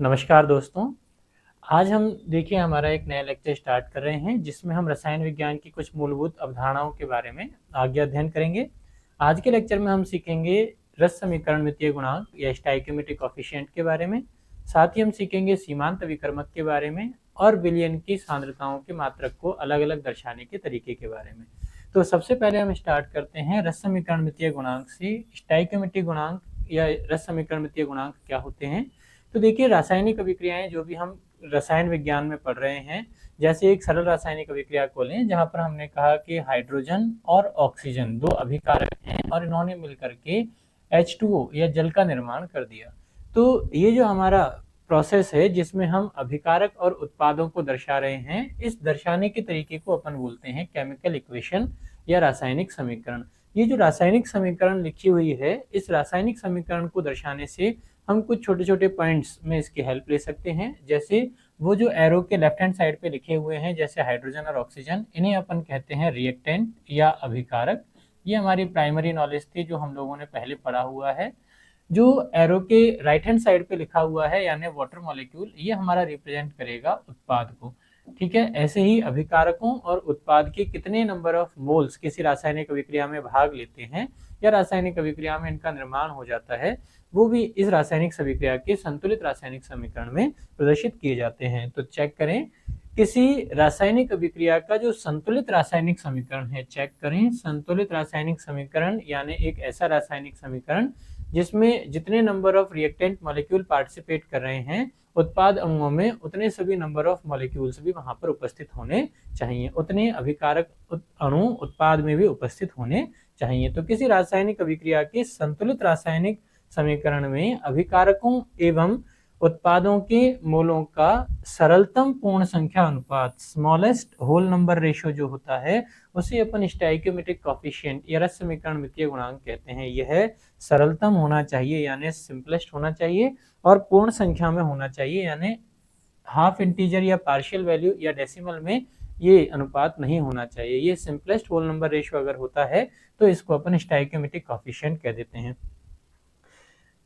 नमस्कार दोस्तों। आज हम देखिए हमारा एक नया लेक्चर स्टार्ट कर रहे हैं जिसमें हम रसायन विज्ञान की कुछ मूलभूत अवधारणाओं के बारे में आगे अध्ययन करेंगे। आज के लेक्चर में हम सीखेंगे रस समीकरण मितीय गुणांक या स्टोइकियोमेट्रिक कोएफिशिएंट के बारे में। साथ ही हम सीखेंगे सीमांत विकर्मक के बारे में और विलयन की सांद्रताओं के मात्रक को अलग अलग दर्शाने के तरीके के बारे में। तो सबसे पहले हम स्टार्ट करते हैं रस समीकरण मितीय गुणांक से। स्टोइकियोमेट्रिक गुणांक या रस समीकरण मितीय गुणांक क्या होते हैं? तो देखिए रासायनिक अभिक्रियाएं जो भी हम रसायन विज्ञान में पढ़ रहे हैं, जैसे एक सरल रासायनिक अभिक्रिया को लें जहां पर हमने कहा कि हाइड्रोजन और ऑक्सीजन दो अभिकारक हैं और इन्होंने मिलकर के H2O या जल का निर्माण कर दिया। तो ये जो हमारा प्रोसेस है जिसमें हम अभिकारक और उत्पादों को दर्शा रहे हैं, इस दर्शाने के तरीके को अपन बोलते हैं केमिकल इक्वेशन या रासायनिक समीकरण। ये जो रासायनिक समीकरण लिखी हुई है, इस रासायनिक समीकरण को दर्शाने से हम कुछ छोटे छोटे पॉइंट्स में इसकी हेल्प ले सकते हैं। जैसे वो जो एरो के लेफ्ट हैंड साइड पे लिखे हुए हैं, जैसे हाइड्रोजन और ऑक्सीजन, इन्हें अपन कहते हैं रिएक्टेंट या अभिकारक। ये हमारी प्राइमरी नॉलेज थी जो हम लोगों ने पहले पढ़ा हुआ है। जो एरो के राइट हैंड साइड पे लिखा हुआ है यानी वाटर मॉलिक्यूल, ये हमारा रिप्रेजेंट करेगा उत्पाद को। ठीक है, ऐसे ही अभिकारकों और उत्पाद के कितने नंबर ऑफ मोल्स किसी रासायनिक अभिक्रिया में भाग लेते हैं या रासायनिक अभिक्रिया में इनका निर्माण हो जाता है, वो भी इस रासायनिक अभिक्रिया के संतुलित रासायनिक समीकरण में प्रदर्शित किए जाते हैं। तो चेक करें, किसी रासायनिक अभिक्रिया का जो संतुलित रासायनिक समीकरण है, चेक करें संतुलित रासायनिक समीकरण यानी एक ऐसा रासायनिक समीकरण जिसमें जितने number of reactant molecule participate कर रहे हैं उत्पाद अणुओं में, उतने सभी नंबर ऑफ मॉलिक्यूल्स भी वहां पर उपस्थित होने चाहिए, उतने अभिकारक अणु उत्पाद में भी उपस्थित होने चाहिए। तो किसी रासायनिक अभिक्रिया के संतुलित रासायनिक समीकरण में अभिकारकों एवं उत्पादों के मोलों का सरलतम पूर्ण संख्या अनुपात, स्मॉलेस्ट होल नंबर रेशियो जो होता है, उसे अपन स्टोइकियोमेट्रिक कोएफिशिएंट या रस समीकरण मितीय गुणांक कहते हैं। यह सरलतम होना चाहिए यानी सिंपलेस्ट होना चाहिए और पूर्ण संख्या में होना चाहिए यानी हाफ इंटीजर या पार्शियल वैल्यू या डेसिमल में ये अनुपात नहीं होना चाहिए। ये सिंपलेस्ट होल नंबर रेशियो अगर होता है तो इसको अपन स्टोइकियोमेट्रिक कोएफिशिएंट कह देते हैं।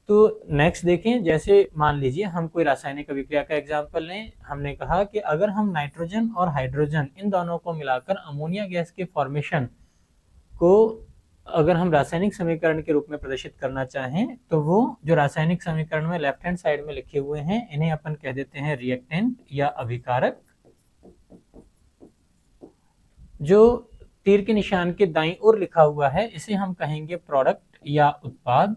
तो नेक्स्ट देखें, जैसे मान लीजिए हम कोई रासायनिक अभिक्रिया का एग्जांपल लें। हमने कहा कि अगर हम नाइट्रोजन और हाइड्रोजन इन दोनों को मिलाकर अमोनिया गैस के फॉर्मेशन को अगर हम रासायनिक समीकरण के रूप में प्रदर्शित करना चाहें, तो वो जो रासायनिक समीकरण में लेफ्ट हैंड साइड में लिखे हुए हैं, इन्हें अपन कह देते हैं रिएक्टेंट या अभिकारक। जो तीर के निशान के दाईं ओर लिखा हुआ है, इसे हम कहेंगे प्रोडक्ट या उत्पाद।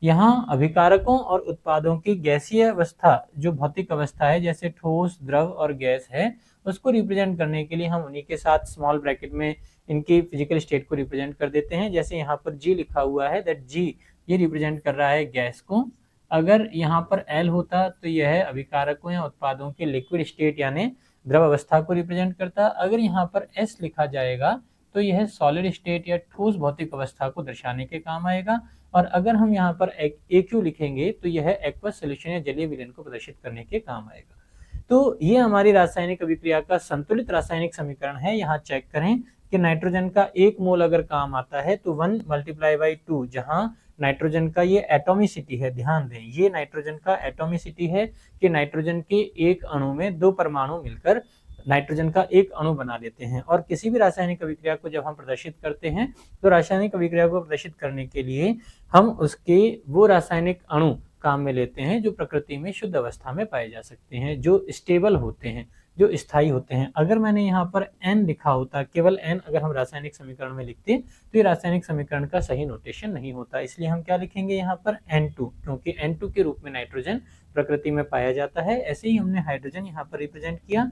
यहाँ अभिकारकों और उत्पादों की गैसीय अवस्था, जो भौतिक अवस्था है जैसे ठोस, द्रव और गैस है, उसको रिप्रेजेंट करने के लिए हम उन्हीं के साथ स्मॉल ब्रैकेट में इनकी फिजिकल स्टेट को रिप्रेजेंट कर देते हैं। जैसे यहाँ पर जी लिखा हुआ है, दैट जी ये रिप्रेजेंट कर रहा है गैस को। अगर यहाँ पर एल होता तो यह अभिकारकों या उत्पादों के लिक्विड स्टेट यानी द्रव अवस्था को रिप्रेजेंट करता। अगर यहाँ पर एस लिखा जाएगा तो यह सॉलिड स्टेट या ठोस भौतिक अवस्था को दर्शाने के काम आएगा। और अगर हम यहाँ पर AQ लिखेंगे तो यह एक्वस सॉल्यूशन या जलीय विलयन को प्रदर्शित करने के काम आएगा। तो ये हमारी रासायनिक अभिक्रिया का संतुलित रासायनिक समीकरण है। यहाँ चेक करें कि नाइट्रोजन का एक मोल अगर काम आता है तो 1 × 2, जहां नाइट्रोजन का ये एटॉमिसिटी है, ध्यान दें ये नाइट्रोजन का एटॉमिसिटी है कि नाइट्रोजन के एक अणु में दो परमाणु मिलकर नाइट्रोजन का एक अणु बना लेते हैं। और किसी भी रासायनिक अभिक्रिया को जब हम प्रदर्शित करते हैं तो रासायनिक अभिक्रिया को प्रदर्शित करने के लिए हम उसके वो रासायनिक अणु काम में लेते हैं जो प्रकृति में शुद्ध अवस्था में पाए जा सकते हैं, जो स्टेबल होते हैं, जो स्थायी होते हैं। अगर मैंने यहाँ पर N लिखा होता, केवल N अगर हम रासायनिक समीकरण में लिखते तो ये रासायनिक समीकरण का सही नोटेशन नहीं होता। इसलिए हम क्या लिखेंगे यहाँ पर N2, क्योंकि N2 के रूप में नाइट्रोजन प्रकृति में पाया जाता है। ऐसे ही हमने हाइड्रोजन यहाँ पर रिप्रेजेंट किया।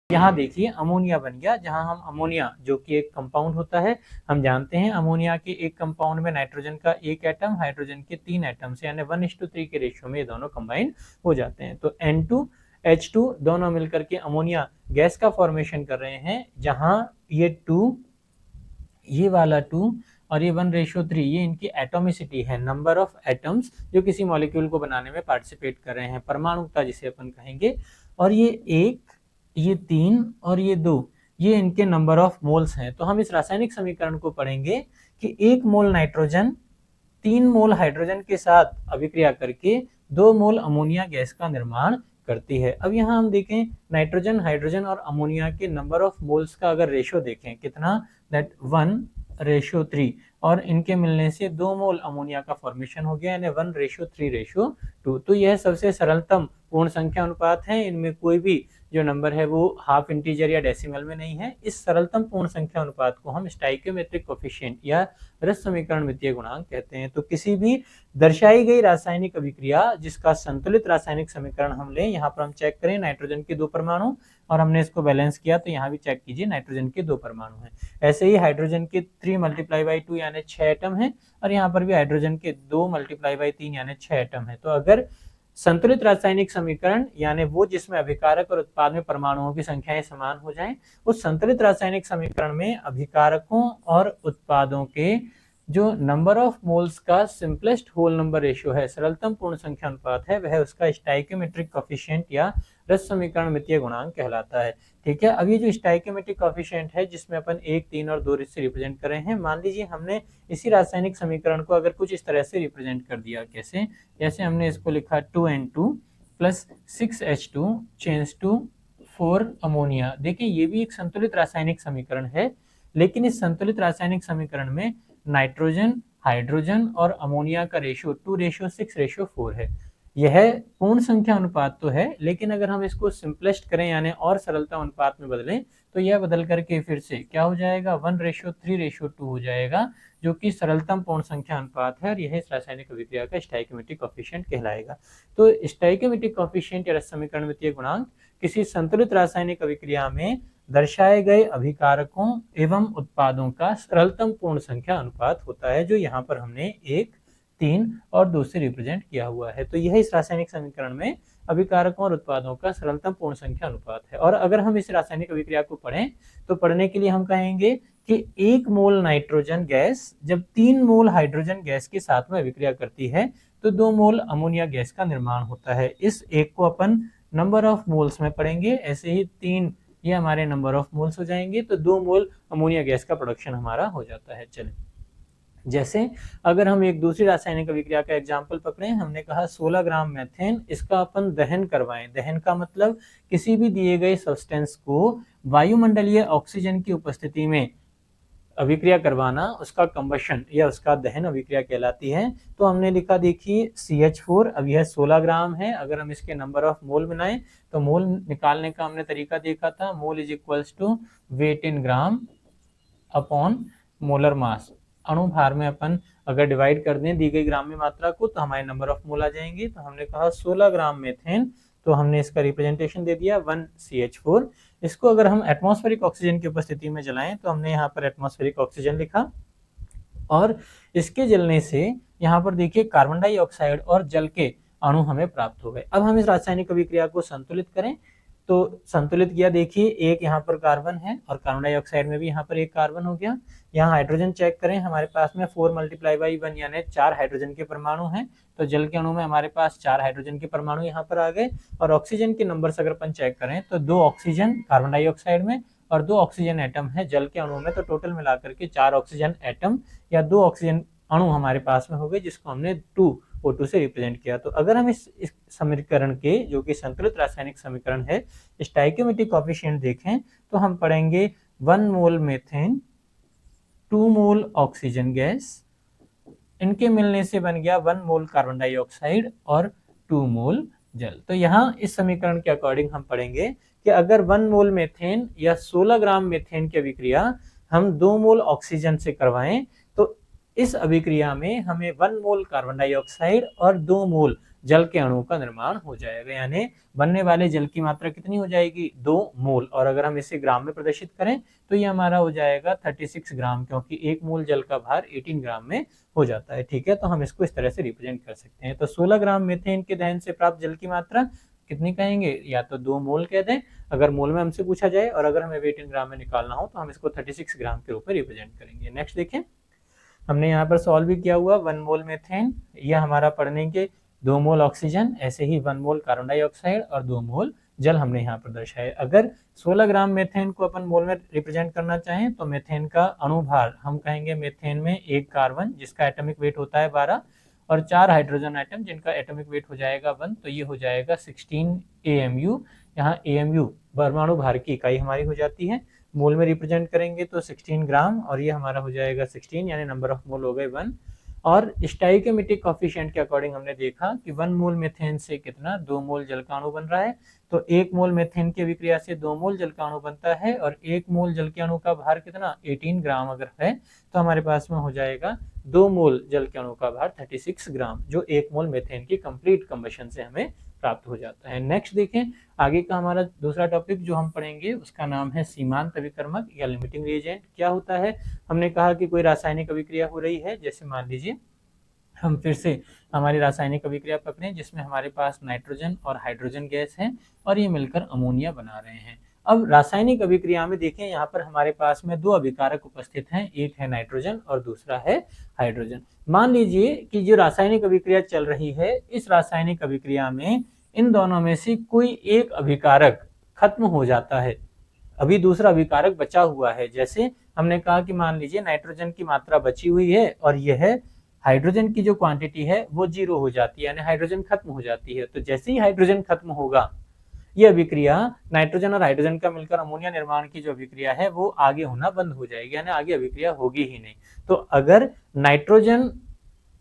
यहाँ देखिए अमोनिया बन गया, जहां हम अमोनिया जो कि एक कंपाउंड होता है, हम जानते हैं अमोनिया के एक कंपाउंड में नाइट्रोजन का एक एटम, हाइड्रोजन के 3 एटम से यानी 1:3 के रेशियो में ये दोनों कंबाइन हो जाते हैं। तो N2 H2 दोनों मिलकर के अमोनिया गैस का फॉर्मेशन कर रहे हैं, जहां ये 2, ये वाला 2 और ये 1:3 ये इनकी एटॉमिसिटी है, नंबर ऑफ एटम्स जो किसी मॉलिक्यूल को बनाने में पार्टिसिपेट कर रहे हैं, परमाणुता जिसे अपन कहेंगे। और ये 1, ये 3 और ये 2 ये इनके नंबर ऑफ मोल्स हैं। तो हम इस रासायनिक समीकरण को पढ़ेंगे कि 1 मोल नाइट्रोजन 3 मोल हाइड्रोजन के साथ अभिक्रिया करके 2 मोल अमोनिया गैस का निर्माण करती है। अब यहाँ हम देखें नाइट्रोजन, हाइड्रोजन और अमोनिया के नंबर ऑफ मोल्स का अगर रेशो देखें कितना, दैट 1:3, और इनके मिलने से 2 मोल अमोनिया का फॉर्मेशन हो गया, यानी 1:3:2। तो यह सबसे सरलतम पूर्ण संख्या अनुपात है, इनमें कोई भी जो नंबर है वो हाफ इंटीजर या डेसिमल में नहीं है। इस सरलतम पूर्ण संख्या अनुपात को हम स्टाइकियोमेट्रिक कोफिशिएंट या रस समीकरण मितीय गुणांक कहते हैं। तो किसी भी दर्शाई गई रासायनिक अभिक्रिया जिसका संतुलित रासायनिक समीकरण हम लें, यहाँ पर हम चेक करें नाइट्रोजन के 2 परमाणु, और हमने इसको बैलेंस किया तो यहाँ भी चेक कीजिए नाइट्रोजन के 2 परमाणु हैं। ऐसे ही हाइड्रोजन के 3 × 2 यानी 6 एटम है, और यहाँ पर भी हाइड्रोजन के 2 × 3 यानी 6 एटम है। तो अगर संतुलित रासायनिक समीकरण यानी वो जिसमें अभिकारक और उत्पाद में परमाणुओं की संख्याएं समान हो जाएं, उस संतुलित रासायनिक समीकरण में अभिकारकों और उत्पादों के जो नंबर ऑफ मोल्स का सिंपलेस्ट होल नंबर रेशियो है, सरलतम पूर्ण संख्या अनुपात है, वह उसका स्टाइकियोमेट्रिक कोफिशिएंट या रस समीकरण मितीय गुणांक कहलाता है। ठीक है, अब ये जो स्टाइकियोमेट्रिक कोफिशिएंट है जिसमें अपन 1, 3 और 2 से रिप्रेजेंट कर रहे हैं, मान लीजिए हमने इसी रासायनिक समीकरण को अगर कुछ इस तरह से रिप्रेजेंट कर दिया, कैसे, जैसे हमने इसको लिखा 2N2 + 6H2 change to 4 ammonia. देखिए ये भी एक संतुलित रासायनिक समीकरण है, लेकिन इस संतुलित रासायनिक समीकरण में नाइट्रोजन, हाइड्रोजन और अमोनिया का रेशियो 2:6:4 है। यह पूर्ण संख्या अनुपात तो है, लेकिन अगर हम इसको सिंपलेस्ट करें यानी और सरलता अनुपात में बदलें, तो यह बदल करके फिर से क्या हो जाएगा, 1:3:2 हो जाएगा, जो कि सरलतम पूर्ण संख्या अनुपात है, और यह इस रासायनिक अभिक्रिया का स्टाइकियोमेट्रिक कोफिशिएंट कहलाएगा। तो स्टाइकियोमेट्रिक कोफिशिएंट या रस समीकरण मितीय गुणांक किसी संतुलित रासायनिक अभिक्रिया में दर्शाए गए अभिकारकों एवं उत्पादों का सरलतम पूर्ण संख्या अनुपात होता है, जो यहाँ पर हमने 1, 3 और 2 से रिप्रेजेंट किया हुआ है। तो यह इस रासायनिक समीकरण में अभिकारकों और उत्पादों का सरलतम पूर्ण संख्या अनुपात है। और अगर हम इस रासायनिक अभिक्रिया को पढ़ें तो पढ़ने के लिए हम कहेंगे कि 1 मोल नाइट्रोजन गैस जब 3 मोल हाइड्रोजन गैस के साथ में अभिक्रिया करती है तो 2 मोल अमोनिया गैस का निर्माण होता है। इस एक को अपन नंबर ऑफ मोल्स में पढ़ेंगे, ऐसे ही 3 ये हमारे नंबर ऑफ मोल्स हो जाएंगे, तो 2 मोल अमोनिया गैस का प्रोडक्शन हमारा हो जाता है। चलें, जैसे अगर हम एक दूसरी रासायनिक अभिक्रिया का एग्जाम्पल पकड़ें, हमने कहा 16 ग्राम मेथेन, इसका अपन दहन करवाएं। दहन का मतलब किसी भी दिए गए सब्सटेंस को वायुमंडलीय ऑक्सीजन की उपस्थिति में अभिक्रिया करवाना, उसका कंबशन या उसका दहन अभिक्रिया कहलाती है। तो हमने लिखा, देखिए CH4, अब यह 16 ग्राम है, अगर हम इसके नंबर ऑफ मोल बनाएं तो मोल निकालने का हमने तरीका देखा था, मोल = wait in gram upon molar mass. अणु भार में अपन अगर डिवाइड कर दें दी गई ग्राम में मात्रा को तो हमारे नंबर ऑफ मोल आ जाएंगे। तो हमने कहा 16 ग्राम मेथेन, तो हमने इसका रिप्रेजेंटेशन दे दिया 1CH4। इसको अगर हम एटमॉस्फेरिक ऑक्सीजन की उपस्थिति में जलाएं तो हमने यहाँ पर एटमॉस्फेरिक ऑक्सीजन लिखा, और इसके जलने से यहाँ पर देखिए कार्बन डाइऑक्साइड और जल के अणु हमें प्राप्त हो गए। अब हम इस रासायनिक अभिक्रिया को संतुलित करें, तो संतुलित किया, देखिए एक यहाँ पर कार्बन है और कार्बन डाइऑक्साइड में भी यहाँ पर एक कार्बन हो गया। यहाँ हाइड्रोजन चेक करें, हमारे पास में 4 × 1 यानी 4 हाइड्रोजन के परमाणु हैं, तो जल के अणु में हमारे पास 4 हाइड्रोजन के परमाणु यहाँ पर आ गए। और ऑक्सीजन के नंबर अगर अपन चेक करें तो 2 ऑक्सीजन कार्बन डाइऑक्साइड में और 2 ऑक्सीजन एटम है जल के अणु में, तो टोटल मिलाकर के 4 ऑक्सीजन एटम या 2 ऑक्सीजन अणु हमारे पास में हो गए, जिसको हमने 2O2 से रिप्रेजेंट किया। तो अगर हम इस समीकरण के, जो कि संतुलित रासायनिक समीकरण है, स्टाइकियोमेट्रिक कोफिशिएंट देखें तो हम पढ़ेंगे 1 मोल मेथेन 2 मोल ऑक्सीजन गैस, इनके मिलने से बन गया 1 मोल कार्बन डाइऑक्साइड और 2 मोल जल। तो यहाँ इस समीकरण के अकॉर्डिंग हम पढ़ेंगे कि अगर 1 मोल मेथेन या 16 ग्राम मेथेन की अभिक्रिया हम 2 मोल ऑक्सीजन से करवाएं तो इस अभिक्रिया में हमें 1 मोल कार्बन डाइऑक्साइड और 2 मोल जल के अणु का निर्माण हो जाएगा, यानी बनने वाले जल की मात्रा कितनी हो जाएगी, 2 मोल। और अगर हम इसे ग्राम में प्रदर्शित करें तो ये हमारा हो जाएगा 36 ग्राम, क्योंकि 1 मोल जल का भार 18 ग्राम में हो जाता है। ठीक है, तो हम इसको इस तरह से रिप्रेजेंट कर सकते हैं। तो 16 ग्राम मीथेन के दहन से प्राप्त जल की मात्रा कितनी कहेंगे, या तो 2 मोल कह दें अगर मोल में हमसे पूछा जाए, और अगर हमें 18 ग्राम में निकालना हो तो हम इसको 36 ग्राम के रूप में रिप्रेजेंट करेंगे। नेक्स्ट देखें, हमने यहाँ पर सॉल्व भी किया हुआ 1 मोल मेथेन, यह हमारा पढ़ने के 2 मोल ऑक्सीजन, ऐसे ही 1 मोल कार्बन डाइऑक्साइड और 2 मोल जल हमने यहाँ पर दर्शाया। अगर 16 ग्राम मेथेन को अपन मोल में रिप्रेजेंट करना चाहें तो मेथेन का अणु भार हम कहेंगे, मेथेन में एक कार्बन जिसका एटॉमिक वेट होता है 12, और 4 हाइड्रोजन आइटम जिनका एटॉमिक वेट हो जाएगा 1, तो ये हो जाएगा 16 AMU। यहाँ AMU परमाणु भार की इकाई हमारी हो जाती है, मोल में रिप्रेजेंट करेंगे तो 16 ग्राम, और ये हमारा हो जाएगा 16, यानी नंबर ऑफ मोल हो गए 1। और स्टोइकोमेट्रिक कोफिशिएंट के अकॉर्डिंग हमने देखा कि 1 मोल मीथेन से कितना 2 मोल जल का अणु बन रहा है, तो 1 मोल मीथेन की अभिक्रिया से 2 मोल जल का अणु बनता है, और 1 मोल जल के अणु का भार कितना 18 ग्राम अगर है तो हमारे पास में हो जाएगा 2 मोल जल के अणु का भार 36 ग्राम, जो 1 मोल मीथेन की कंप्लीट कंबशन से हमें प्राप्त हो जाता है। नेक्स्ट देखें, आगे का हमारा दूसरा टॉपिक जो हम पढ़ेंगे उसका नाम है सीमांत अभिकर्मक या लिमिटिंग रिएजेंट। क्या होता है, हमने कहा कि कोई रासायनिक अभिक्रिया हो रही है, जैसे मान लीजिए हम फिर से हमारी रासायनिक अभिक्रिया पकड़ें जिसमें हमारे पास नाइट्रोजन और हाइड्रोजन गैस है और ये मिलकर अमोनिया बना रहे हैं। अब रासायनिक अभिक्रिया में देखें, यहाँ पर हमारे पास में 2 अभिकारक उपस्थित हैं, एक है नाइट्रोजन और दूसरा है हाइड्रोजन। मान लीजिए कि जो रासायनिक अभिक्रिया चल रही है, इस रासायनिक अभिक्रिया में इन दोनों में से कोई एक अभिकारक खत्म हो जाता है, अभी दूसरा अभिकारक बचा हुआ है। जैसे हमने कहा कि मान लीजिए नाइट्रोजन की मात्रा बची हुई है और यह हाइड्रोजन की जो क्वांटिटी है वो 0 हो जाती है, यानी हाइड्रोजन खत्म हो जाती है। तो जैसे ही हाइड्रोजन खत्म होगा, ये अभिक्रिया नाइट्रोजन और हाइड्रोजन का मिलकर अमोनिया निर्माण की जो अभिक्रिया है वो आगे होना बंद हो जाएगी, यानी आगे अभिक्रिया होगी ही नहीं। तो अगर नाइट्रोजन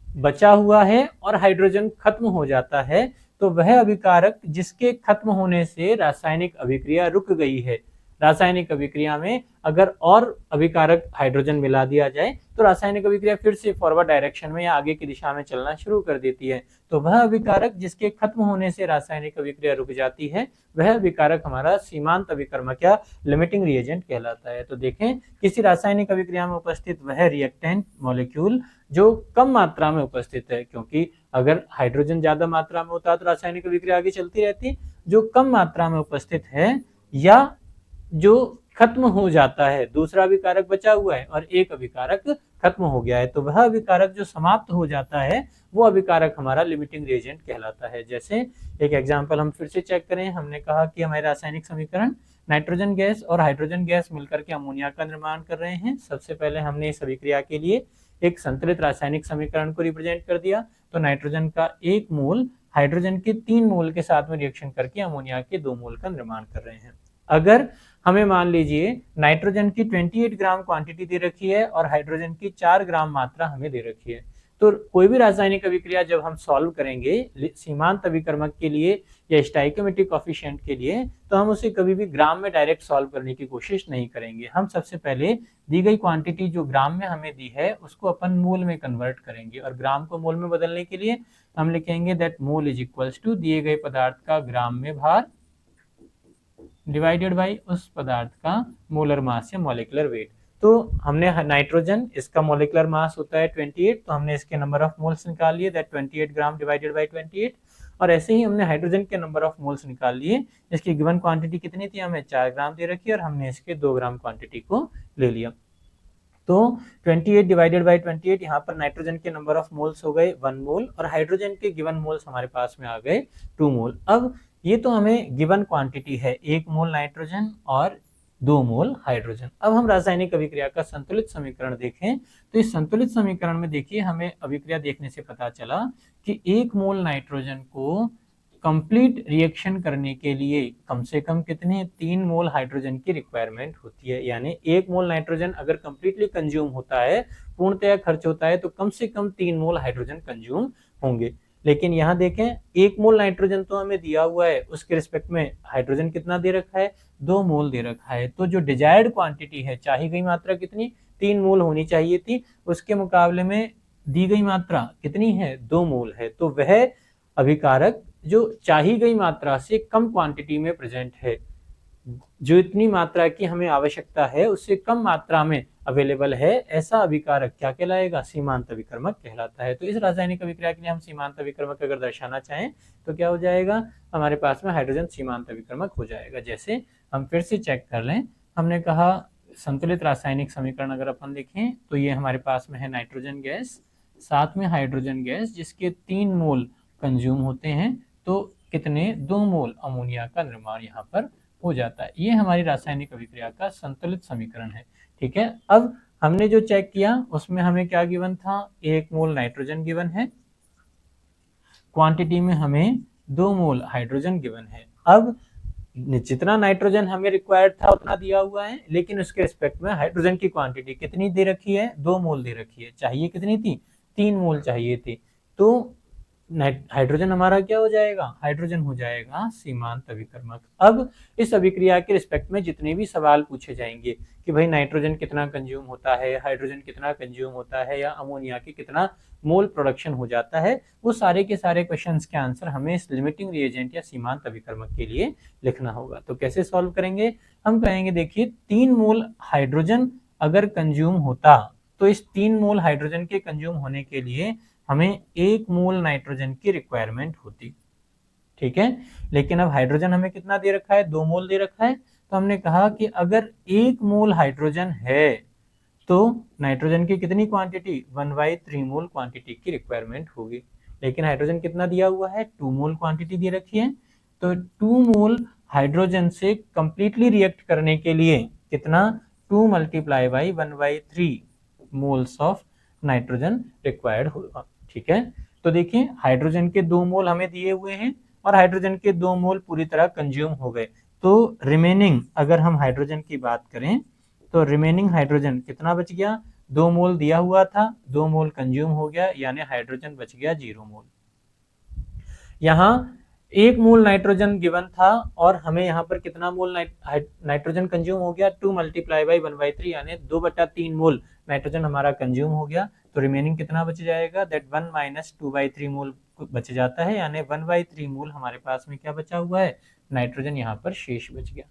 बचा हुआ है और हाइड्रोजन खत्म हो जाता है, तो वह अभिकारक जिसके खत्म होने से रासायनिक अभिक्रिया रुक गई है, रासायनिक अभिक्रिया में अगर और अभिकारक हाइड्रोजन मिला दिया जाए तो रासायनिक अभिक्रिया फिर से फॉरवर्ड डायरेक्शन में या आगे की दिशा में चलना शुरू कर देती है। तो वह अभिकारक जिसके खत्म होने से रासायनिक अभिक्रिया रुक जाती है, वह अभिकारक हमारा सीमांत अभिकर्मक या लिमिटिंग रिएजेंट कहलाता है। तो देखें, किसी रासायनिक अभिक्रिया में उपस्थित वह रिएक्टेंट मॉलिक्यूल जो कम मात्रा में उपस्थित है, क्योंकि अगर हाइड्रोजन ज्यादा मात्रा में होता तो रासायनिक अभिक्रिया आगे चलती रहती, जो कम मात्रा में उपस्थित है या जो खत्म हो जाता है, दूसरा अभिकारक बचा हुआ है और एक अभिकारक खत्म हो गया है, तो वह अभिकारक जो समाप्त हो जाता है वो अभिकारक हमारा लिमिटिंग रिएजेंट कहलाता है। जैसे एक एग्जांपल हम फिर से चेक करें, हमने कहा कि हमारे रासायनिक समीकरण नाइट्रोजन गैस और हाइड्रोजन गैस मिलकर के अमोनिया का निर्माण कर रहे हैं। सबसे पहले हमने इस अभिक्रिया के लिए एक संतुलित रासायनिक समीकरण को रिप्रेजेंट कर दिया, तो नाइट्रोजन का 1 मोल हाइड्रोजन के 3 मोल के साथ में रिएक्शन करके अमोनिया के 2 मोल का निर्माण कर रहे हैं। अगर हमें मान लीजिए नाइट्रोजन की 28 ग्राम क्वांटिटी दे रखी है और हाइड्रोजन की 4 ग्राम मात्रा हमें दे रखी है, तो कोई भी रासायनिक अभिक्रिया जब हम सॉल्व करेंगे सीमांत अभिकर्मक के लिए या स्टोइकोमेट्रिक कोफिशिएंट के लिए, तो हम उसे कभी भी ग्राम में डायरेक्ट सॉल्व करने की कोशिश नहीं करेंगे। हम सबसे पहले दी गई क्वांटिटी जो ग्राम में हमें दी है उसको अपन मोल में कन्वर्ट करेंगे, और ग्राम को मोल में बदलने के लिए हम लिखेंगे that mole is equals to दिए गए पदार्थ का ग्राम में भार डिवाइडेड बाई उस पदार्थ का मोलर मास या मॉलिक्यूलर वेट। तो हमने नाइट्रोजन, इसका मॉलिक्यूलर मास होता है 28, तो हमने इसके नंबर ऑफ मोल्स निकाल लिए दैट 28 ग्राम डिवाइडेड बाई 28, और ऐसे ही हमने हाइड्रोजन के नंबर ऑफ मोल्स निकाल लिए, इसकी गिवन क्वांटिटी कितनी थी, हमें 4 ग्राम दे रखी और हमने इसके 2 ग्राम क्वांटिटी को ले लिया। तो 28 डिवाइडेड बाई 28, यहाँ पर नाइट्रोजन के नंबर ऑफ मोल्स हो गए 1 मोल और हाइड्रोजन के गिवन मोल्स हमारे पास में आ गए 2 मोल। अब ये तो हमें गिवन क्वांटिटी है, 1 मोल नाइट्रोजन और 2 मोल हाइड्रोजन। अब हम रासायनिक अभिक्रिया का संतुलित समीकरण देखें, तो इस संतुलित समीकरण में देखिए हमें अभिक्रिया देखने से पता चला कि 1 मोल नाइट्रोजन को कंप्लीट रिएक्शन करने के लिए कम से कम कितने 3 मोल हाइड्रोजन की रिक्वायरमेंट होती है, यानी 1 मोल नाइट्रोजन अगर कंप्लीटली कंज्यूम होता है, पूर्णतया खर्च होता है, तो कम से कम 3 मोल हाइड्रोजन कंज्यूम होंगे। लेकिन यहाँ देखें 1 मोल नाइट्रोजन तो हमें दिया हुआ है, उसके रिस्पेक्ट में हाइड्रोजन कितना दे रखा है, 2 मोल दे रखा है। तो जो डिजायर्ड क्वांटिटी है, चाही गई मात्रा कितनी 3 मोल होनी चाहिए थी, उसके मुकाबले में दी गई मात्रा कितनी है 2 मोल है। तो वह अभिकारक जो चाही गई मात्रा से कम क्वांटिटी में प्रेजेंट है, जो इतनी मात्रा की हमें आवश्यकता है उससे कम मात्रा में अवेलेबल है, ऐसा अभिकारक क्या कहलाएगा, सीमांत अभिकर्मक कहलाता है। तो इस रासायनिक अभिक्रिया के लिए हम सीमांत अभिकर्मक अगर दर्शाना चाहें तो क्या हो जाएगा, हमारे पास में हाइड्रोजन सीमांत अभिकर्मक हो जाएगा। जैसे हम फिर से चेक कर लें, हमने कहा संतुलित रासायनिक समीकरण अगर अपन देखें तो ये हमारे पास में है नाइट्रोजन गैस साथ में हाइड्रोजन गैस जिसके 3 मोल कंज्यूम होते हैं, तो कितने 2 मोल अमोनिया का निर्माण यहाँ पर हो जाता है। ये हमारी रासायनिक अभिक्रिया का संतुलित समीकरण है। ठीक है, अब हमने जो चेक किया उसमें हमें क्या गिवन था, 1 मोल नाइट्रोजन गिवन है क्वांटिटी में हमें 2 मोल हाइड्रोजन गिवन है। अब जितना नाइट्रोजन हमें रिक्वायर्ड था उतना दिया हुआ है, लेकिन उसके रिस्पेक्ट में हाइड्रोजन की क्वांटिटी कितनी दे रखी है, 2 मोल दे रखी है। चाहिए कितनी थी, 3 मोल चाहिए थी। तो हाइड्रोजन हमारा क्या हो जाएगा, हाइड्रोजन हो जाएगा सीमांत अभिकर्मक। अब इस अभिक्रिया के रिस्पेक्ट में जितने भी सवाल पूछे जाएंगे कि भाई नाइट्रोजन कितना कंज्यूम होता है, हाइड्रोजन कितना कंज्यूम होता है, या अमोनिया की कितना मोल प्रोडक्शन हो जाता है, वो सारे के सारे क्वेश्चंस के आंसर हमें इस लिमिटिंग रिएजेंट या सीमांत अभिकर्मक के लिए लिखना होगा। तो कैसे सॉल्व करेंगे, हम कहेंगे देखिए 3 मोल हाइड्रोजन अगर कंज्यूम होता तो इस 3 मोल हाइड्रोजन के कंज्यूम होने के लिए हमें 1 मोल नाइट्रोजन की रिक्वायरमेंट होती। ठीक है, लेकिन अब हाइड्रोजन हमें कितना दे रखा है, 2 मोल दे रखा है। तो हमने कहा कि अगर 1 मोल हाइड्रोजन है तो नाइट्रोजन की कितनी क्वांटिटी, 1/3 मोल क्वांटिटी की रिक्वायरमेंट होगी। लेकिन हाइड्रोजन कितना दिया हुआ है, 2 मोल क्वांटिटी दे रखी है। तो 2 मोल हाइड्रोजन से कंप्लीटली रिएक्ट करने के लिए कितना, 2 × 1/3 मोल्स ऑफ नाइट्रोजन रिक्वायर्ड होगा। ठीक है, तो देखिए हाइड्रोजन के 2 मोल हमें दिए हुए हैं और हाइड्रोजन के 2 मोल पूरी तरह कंज्यूम हो गए। तो रिमेनिंग अगर हम हाइड्रोजन की बात करें तो रिमेनिंग हाइड्रोजन कितना बच गया, 2 मोल दिया हुआ था, 2 मोल कंज्यूम हो गया, यानी हाइड्रोजन बच गया 0 मोल। यहाँ 1 मोल नाइट्रोजन गिवन था और हमें यहाँ पर कितना मोल नाइट्रोजन कंज्यूम हो गया, 2 × 1/3 यानी 2/3 मोल नाइट्रोजन हमारा कंज्यूम हो गया। तो रिमेनिंग कितना बच जाएगा, दैट 1 - 2/3 मोल बच जाता है, यानी 1/3 मोल हमारे पास में क्या बचा हुआ है, नाइट्रोजन यहाँ पर शेष बच गया।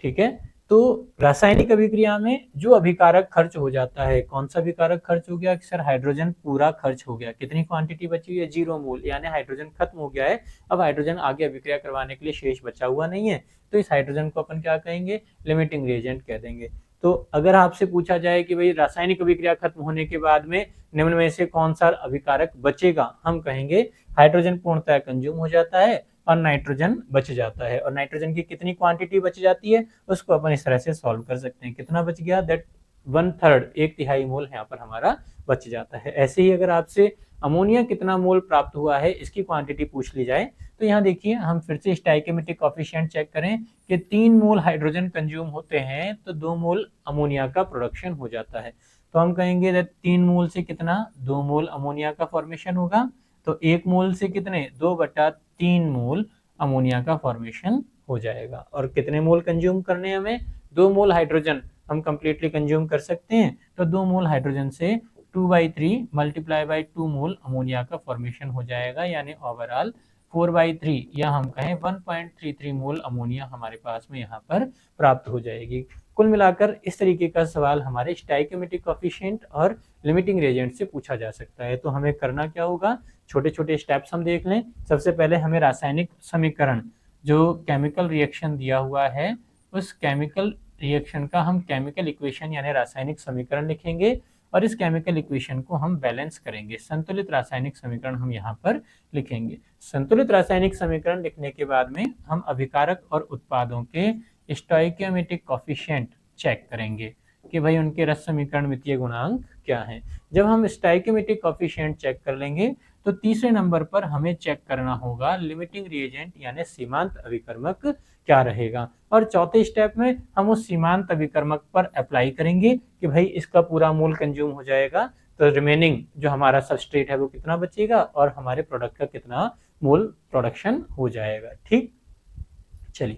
ठीक है, तो रासायनिक अभिक्रिया में जो अभिकारक खर्च हो जाता है, कौन सा अभिकारक खर्च हो गया, सर हाइड्रोजन पूरा खर्च हो गया। कितनी क्वांटिटी बची हुई है, 0 मोल, यानी हाइड्रोजन खत्म हो गया है। अब हाइड्रोजन आगे अभिक्रिया करवाने के लिए शेष बचा हुआ नहीं है, तो इस हाइड्रोजन को अपन क्या कहेंगे, लिमिटिंग रिएजेंट कह देंगे। तो अगर आपसे पूछा जाए कि भाई रासायनिक अभिक्रिया खत्म होने के बाद में निम्न में से कौन सा अभिकारक बचेगा, हम कहेंगे हाइड्रोजन पूर्णतः कंज्यूम हो जाता है और नाइट्रोजन बच जाता है। और नाइट्रोजन की कितनी क्वांटिटी बच जाती है उसको अपन इस तरह से सॉल्व कर सकते हैं, कितना बच गया, दैट 1/3 1/3 मोल यहाँ पर हमारा बच जाता है। ऐसे ही अगर आपसे अमोनिया कितना मोल प्राप्त हुआ है इसकी क्वांटिटी पूछ ली जाए तो यहाँ देखिए हम फिर से स्टाइकियोमेट्रिक कोएफिशिएंट चेक करें कि 3 मोल हाइड्रोजन कंज्यूम होते हैं तो 2 मोल अमोनिया का प्रोडक्शन हो जाता है। तो हम कहेंगे दैट 3 मोल से कितना, 2 मोल अमोनिया का फॉर्मेशन होगा। तो 1 मोल से कितने, 2/3 मोल अमोनिया का फॉर्मेशन हो जाएगा। और कितने मोल कंज्यूम करने हमें, 2 मोल हाइड्रोजन हम कंप्लीटली कंज्यूम कर सकते हैं। तो 2 मोल हाइड्रोजन से 2/3 × 2 मोल अमोनिया का फॉर्मेशन हो जाएगा, यानी ओवरऑल 4/3 या हम कहें 1.33 मोल अमोनिया हमारे पास में यहाँ पर प्राप्त हो जाएगी। कुल मिलाकर इस तरीके का सवाल हमारे स्टाइकियोमेट्रिक कोएफिशिएंट और लिमिटिंग रिएजेंट से पूछा जा सकता है। तो हमें करना क्या होगा, छोटे छोटे स्टेप्स हम देख लें। सबसे पहले हमें रासायनिक समीकरण, जो केमिकल रिएक्शन दिया हुआ है उस केमिकल रिएक्शन का हम केमिकल इक्वेशन यानी रासायनिक समीकरण लिखेंगे और इस केमिकल इक्वेशन को हम बैलेंस करेंगे। संतुलित रासायनिक समीकरण हम यहाँ पर लिखेंगे। संतुलित रासायनिक समीकरण लिखने के बाद में हम अभिकारक और उत्पादों के स्टोइकियोमेट्रिक कोएफिशिएंट चेक करेंगे कि भाई उनके रस समीकरण मितीय गुणांक क्या है। जब हम स्टोइकियोमेट्रिक कोएफिशिएंट चेक कर लेंगे तो तीसरे नंबर पर हमें चेक करना होगा लिमिटिंग रिएजेंट यानी सीमांत अभिकर्मक क्या रहेगा। और चौथे स्टेप में हम उस सीमांत अभिकर्मक पर अप्लाई करेंगे कि भाई इसका पूरा मोल कंज्यूम हो जाएगा तो रिमेनिंग जो हमारा सबस्ट्रेट है वो कितना बचेगा और हमारे प्रोडक्ट का कितना मोल प्रोडक्शन हो जाएगा। ठीक, चलिए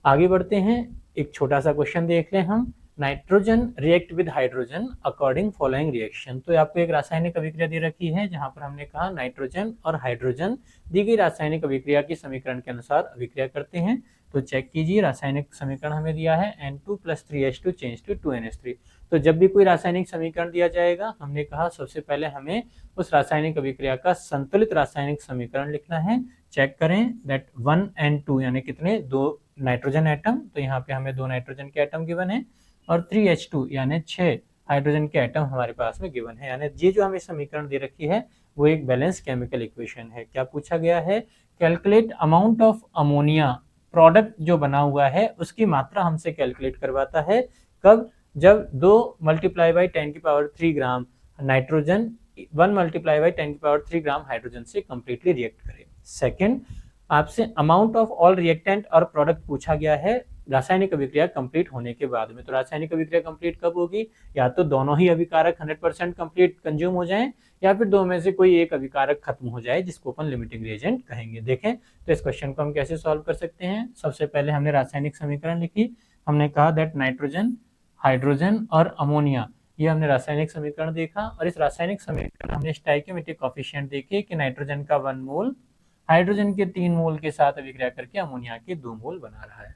आगे बढ़ते हैं। एक छोटा सा क्वेश्चन देख लें हम, nitrogen react with hydrogen according following reaction. तो आपको एक रासायनिक अभिक्रिया दे रखी है जहां पर हमने कहा नाइट्रोजन और हाइड्रोजन दी गई रासायनिक अभिक्रिया की समीकरण के अनुसार अभिक्रिया करते हैं। तो चेक कीजिए, रासायनिक समीकरण हमें दिया है N2 + 3H2 change to 2NH3। तो जब भी कोई रासायनिक समीकरण दिया जाएगा हमने कहा सबसे पहले हमें उस रासायनिक अभिक्रिया का संतुलित रासायनिक समीकरण लिखना है। चेक करें दैट 1N2 यानी कितने, 2 नाइट्रोजन एटम, तो यहाँ पे हमें 2 नाइट्रोजन के एटम गिवन है और 3H2 यानी 6 हाइड्रोजन के एटम हमारे पास में गिवन है। यानी ये जो हमें समीकरण दे रखी है वो एक बैलेंस केमिकल इक्वेशन है। क्या पूछा गया है, calculate amount of ammonia, product जो बना हुआ है उसकी मात्रा हमसे कैलकुलेट करवाता है। कब, जब 2 × 10³ gram nitrogen 1 multiply by 10³ gram hydrogen से कंप्लीटली रिएक्ट करे। सेकेंड, आपसे अमाउंट ऑफ ऑल रिएक्टेंट और प्रोडक्ट पूछा गया है रासायनिक अभिक्रिया कंप्लीट होने के बाद में। तो रासायनिक अभिक्रिया कंप्लीट कब होगी? या तो दोनों ही अभिकारक 100% कंप्लीट कंज्यूम हो जाएं, या फिर दो में से कोई एक अभिकारक खत्म हो जाए, जिसको अपन लिमिटिंग रिएजेंट कहेंगे। देखें तो इस क्वेश्चन को हम कैसे सॉल्व कर सकते हैं। सबसे पहले हमने रासायनिक समीकरण लिखी। हमने कहा दैट नाइट्रोजन, हाइड्रोजन और अमोनिया, ये हमने रासायनिक समीकरण देखा। और इस रासायनिक समीकरण हमने स्टोइकियोमेट्रिक कोएफिशिएंट देखे कि नाइट्रोजन का 1 मोल हाइड्रोजन के 3 मोल के साथ अभिक्रिया करके अमोनिया के 2 मोल बना रहा है।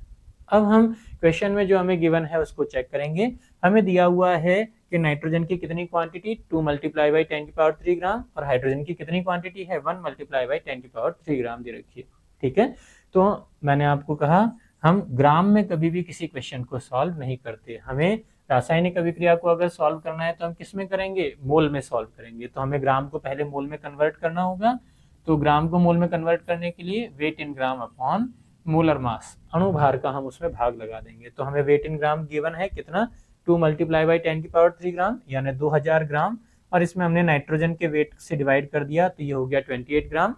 अब हम क्वेश्चन में जो हमें गिवन है उसको चेक करेंगे। हमें दिया हुआ है कि नाइट्रोजन की कितनी क्वांटिटी 2 मल्टीप्लाई बाई 10³ ग्राम और हाइड्रोजन की कितनी क्वांटिटी है 1 मल्टीप्लाई बाई 10³ ग्राम दे रखी है। ठीक है, तो मैंने आपको कहा हम ग्राम में कभी भी किसी क्वेश्चन को सॉल्व नहीं करते। हमें रासायनिक अभिक्रिया को अगर सॉल्व करना है तो हम किस में करेंगे? मोल में सॉल्व करेंगे। तो हमें ग्राम को पहले मोल में कन्वर्ट करना होगा। तो ग्राम को मोल में कन्वर्ट करने के लिए wait in gram upon molar mass, अणुभार का हम उसमें भाग लगा देंगे। तो हमें वेट इन ग्राम गिवन है कितना? 2 मल्टीप्लाई बाई 10³ ग्राम यानी 2000 ग्राम, और इसमें हमने नाइट्रोजन के वेट से डिवाइड कर दिया तो ये हो गया 28 ग्राम।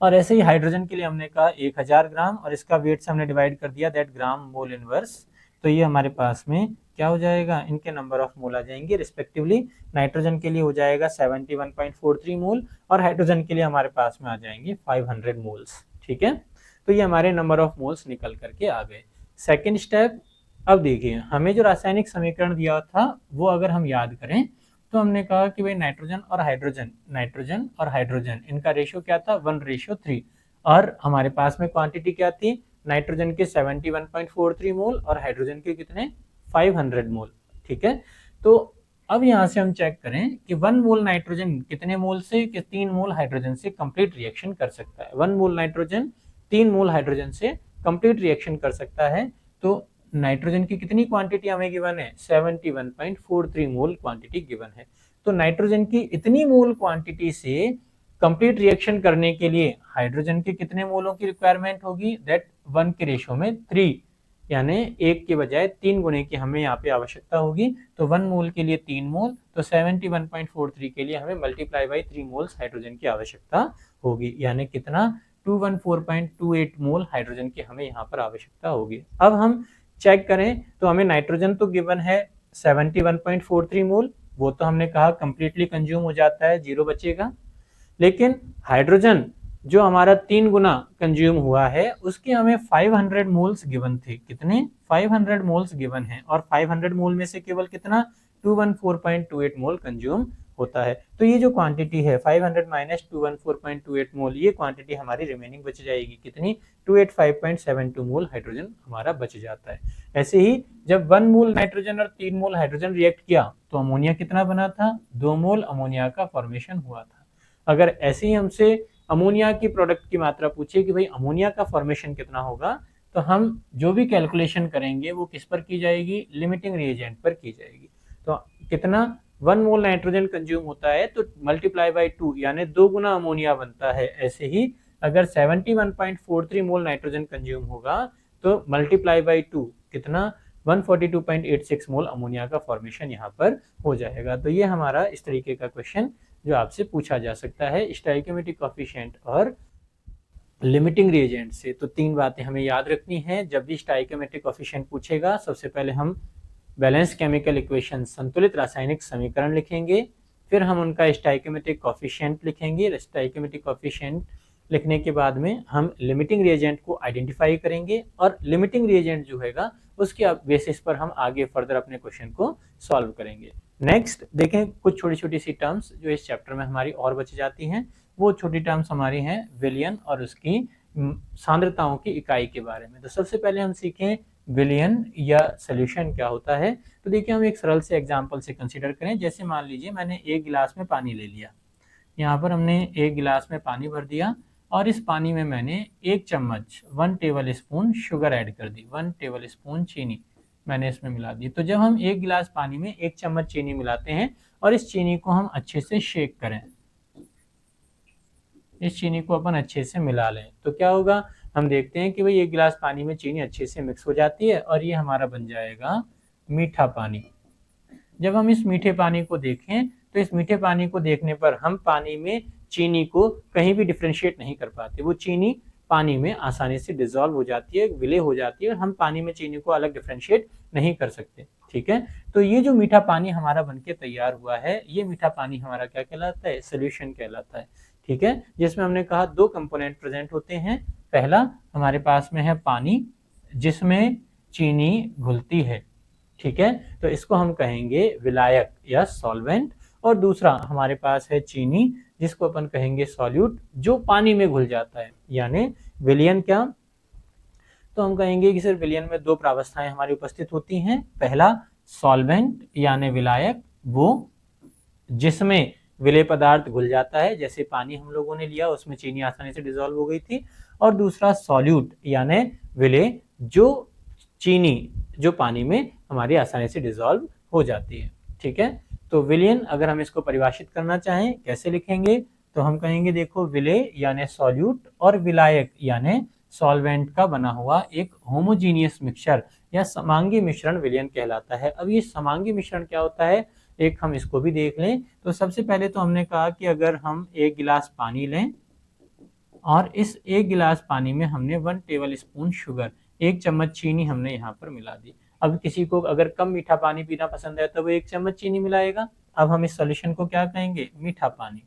और ऐसे ही हाइड्रोजन के लिए हमने कहा 1000 ग्राम और इसका वेट से हमने डिवाइड कर दिया दैट ग्राम मोल इनवर्स। तो ये हमारे पास में क्या हो जाएगा? इनके नंबर ऑफ मोल आ जाएंगे रिस्पेक्टिवली। नाइट्रोजन के लिए हो जाएगा 71.43 मोल और हाइड्रोजन के लिए हमारे पास में आ जाएंगे 500 मोल्स। ठीक है, तो ये हमारे नंबर ऑफ मोल्स निकल करके आ गए। सेकेंड स्टेप, अब देखिए हमें जो रासायनिक समीकरण दिया था वो अगर हम याद करें तो हमने कहा कि भाई नाइट्रोजन और हाइड्रोजन इनका रेशियो क्या था? 1:3। और हमारे पास में क्वांटिटी क्या थी? नाइट्रोजन के 71.43 मोल और हाइड्रोजन के कितने? 500 मोल। ठीक है, तो अब यहाँ से हम चेक करें कि 1 मोल नाइट्रोजन कितने मोल से, कि 3 मोल हाइड्रोजन से कंप्लीट रिएक्शन कर सकता है। 1 मोल नाइट्रोजन 3 मोल हाइड्रोजन से कंप्लीट रिएक्शन कर सकता है। तो नाइट्रोजन की कितनी क्वांटिटी हमें गिवन है? 71.43 मोल क्वांटिटी गिवन है। तो नाइट्रोजन की इतनी मोल क्वांटिटी से कंप्लीट रिएक्शन करने के लिए हाइड्रोजन के कितने मोलों की रिक्वायरमेंट होगी? दैट 1 के रेशियो में 3, यानी 1 के बजाय 3 गुने की हमें यहाँ पे आवश्यकता होगी। तो 1 मोल के लिए 3 मोल, तो 71.43 के लिए हमें मल्टीप्लाई बाई 3 मोल्स हाइड्रोजन की आवश्यकता होगी, यानी कितना? 214.28 मोल हाइड्रोजन की हमें यहाँ पर आवश्यकता होगी। अब हम चेक करें तो हमें नाइट्रोजन तो गिवन है 71.43 मोल, वो तो हमने कहा कंप्लीटली कंज्यूम हो जाता है, 0 बचेगा। लेकिन हाइड्रोजन जो हमारा 3 गुना कंज्यूम हुआ है उसके हमें 500 मोल्स गिवन थे। कितने? 500 मोल्स गिवन है, और 500 मोल में से केवल कितना? 214.28 मोल कंज्यूम होता है। तो ये जो क्वांटिटी है 500 माइनस 214.28 मोल, ये क्वांटिटी हमारी रिमेनिंग बच जाएगी। कितनी? 285.72 मोल हाइड्रोजन हमारा बच जाता है। ऐसे ही जब 1 मोल नाइट्रोजन और 3 मोल हाइड्रोजन रिएक्ट किया तो अमोनिया कितना बना था? 2 मोल अमोनिया का फॉर्मेशन हुआ था। अगर ऐसे ही हमसे अमोनिया की प्रोडक्ट की मात्रा पूछे कि भाई अमोनिया का फॉर्मेशन कितना होगा, तो हम जो भी कैलकुलेशन करेंगे वो किस पर की जाएगी? लिमिटिंग रिएजेंट पर की जाएगी। तो कितना? 1 मोल नाइट्रोजन कंज्यूम होता है तो मल्टीप्लाई बाई 2 यानी 2 गुना अमोनिया बनता है। ऐसे ही अगर 71.43 मोल नाइट्रोजन कंज्यूम होगा तो मल्टीप्लाई बाई 2 कितना? 142.86 मोल अमोनिया का फॉर्मेशन यहाँ पर हो जाएगा। तो ये हमारा इस तरीके का क्वेश्चन जो आपसे पूछा जा सकता है स्टोइकियोमेट्रिक कोएफिशिएंट और लिमिटिंग रिएजेंट से। तो 3 बातें हमें याद रखनी है जब भी स्टोइकियोमेट्रिक कोएफिशिएंट पूछेगा। सबसे पहले हम बैलेंस केमिकल इक्वेशन, संतुलित रासायनिक समीकरण लिखेंगे, फिर हम उनका स्टोइकियोमेट्रिक कोएफिशिएंट लिखेंगे। स्टोइकियोमेट्रिक कोएफिशिएंट लिखने के बाद में हम लिमिटिंग रिएजेंट को आइडेंटिफाई करेंगे और लिमिटिंग रिएजेंट जो हैगा उसके बेसिस पर हम आगे फर्दर अपने क्वेश्चन को सॉल्व करेंगे। नेक्स्ट देखें कुछ छोटी छोटी सी टर्म्स जो इस चैप्टर में हमारी और बच जाती हैं। वो छोटी टर्म्स हमारी हैं विलियन और उसकी सांद्रताओं की इकाई के बारे में। तो सबसे पहले हम सीखें विलियन या सोल्यूशन क्या होता है। तो देखिए हम एक सरल से एग्जांपल से कंसीडर करें। जैसे मान लीजिए मैंने 1 गिलास में पानी ले लिया, यहाँ पर हमने 1 गिलास में पानी भर दिया और इस पानी में मैंने 1 चम्मच 1 टेबल स्पून शुगर ऐड कर दी, 1 टेबल स्पून चीनी मैंने इसमें मिला दी। तो जब हम 1 गिलास पानी में 1 चम्मच चीनी मिलाते हैं और इस चीनी को हम अच्छे से शेक करें, इस चीनी को अपन अच्छे से मिला लें, तो क्या होगा? हम देखते हैं कि भाई 1 गिलास पानी में चीनी अच्छे से मिक्स हो जाती है और ये हमारा बन जाएगा मीठा पानी। जब हम इस मीठे पानी को देखें तो इस मीठे पानी को देखने पर हम पानी में चीनी को कहीं भी डिफ्रेंशिएट नहीं कर पाते, वो चीनी पानी में आसानी से डिसॉल्व हो जाती है, विलय हो जाती है, और हम पानी में चीनी को अलग डिफ्रेंशिएट नहीं कर सकते। ठीक है, तो ये जो मीठा पानी हमारा बनके तैयार हुआ है, ये मीठा पानी हमारा क्या कहलाता है? सोल्यूशन कहलाता है। ठीक है, जिसमें हमने कहा दो कंपोनेंट प्रेजेंट होते हैं। पहला हमारे पास में है पानी जिसमें चीनी घुलती है। ठीक है, तो इसको हम कहेंगे विलायक या सॉल्वेंट, और दूसरा हमारे पास है चीनी जिसको अपन कहेंगे सॉल्यूट, जो पानी में घुल जाता है, यानी विलयन। क्या? तो हम कहेंगे कि सर विलयन में दो प्रावस्थाएं हमारी उपस्थित होती हैं। पहला सॉल्वेंट यानी विलायक, वो जिसमें विलय पदार्थ घुल जाता है, जैसे पानी हम लोगों ने लिया उसमें चीनी आसानी से डिसॉल्व हो गई थी, और दूसरा सॉल्यूट यानी विलय, जो चीनी जो पानी में हमारी आसानी से डिसॉल्व हो जाती है। ठीक है, तो विलयन अगर हम इसको परिभाषित करना चाहें कैसे लिखेंगे, तो हम कहेंगे देखो विलय यानी सॉल्यूट और विलायक यानी सॉल्वेंट का बना हुआ एक होमोजीनियस मिक्सचर या समांगी मिश्रण विलयन कहलाता है। अब ये समांगी मिश्रण क्या होता है, एक हम इसको भी देख लें। तो सबसे पहले तो हमने कहा कि अगर हम 1 गिलास पानी लें और इस 1 गिलास पानी में हमने 1 टेबल स्पून शुगर, 1 चम्मच चीनी हमने यहाँ पर मिला दी। अब किसी को अगर कम मीठा पानी पीना पसंद है तो वो 1 चम्मच चीनी मिलाएगा। अब हम इस सॉल्यूशन को क्या कहेंगे? मीठा पानी।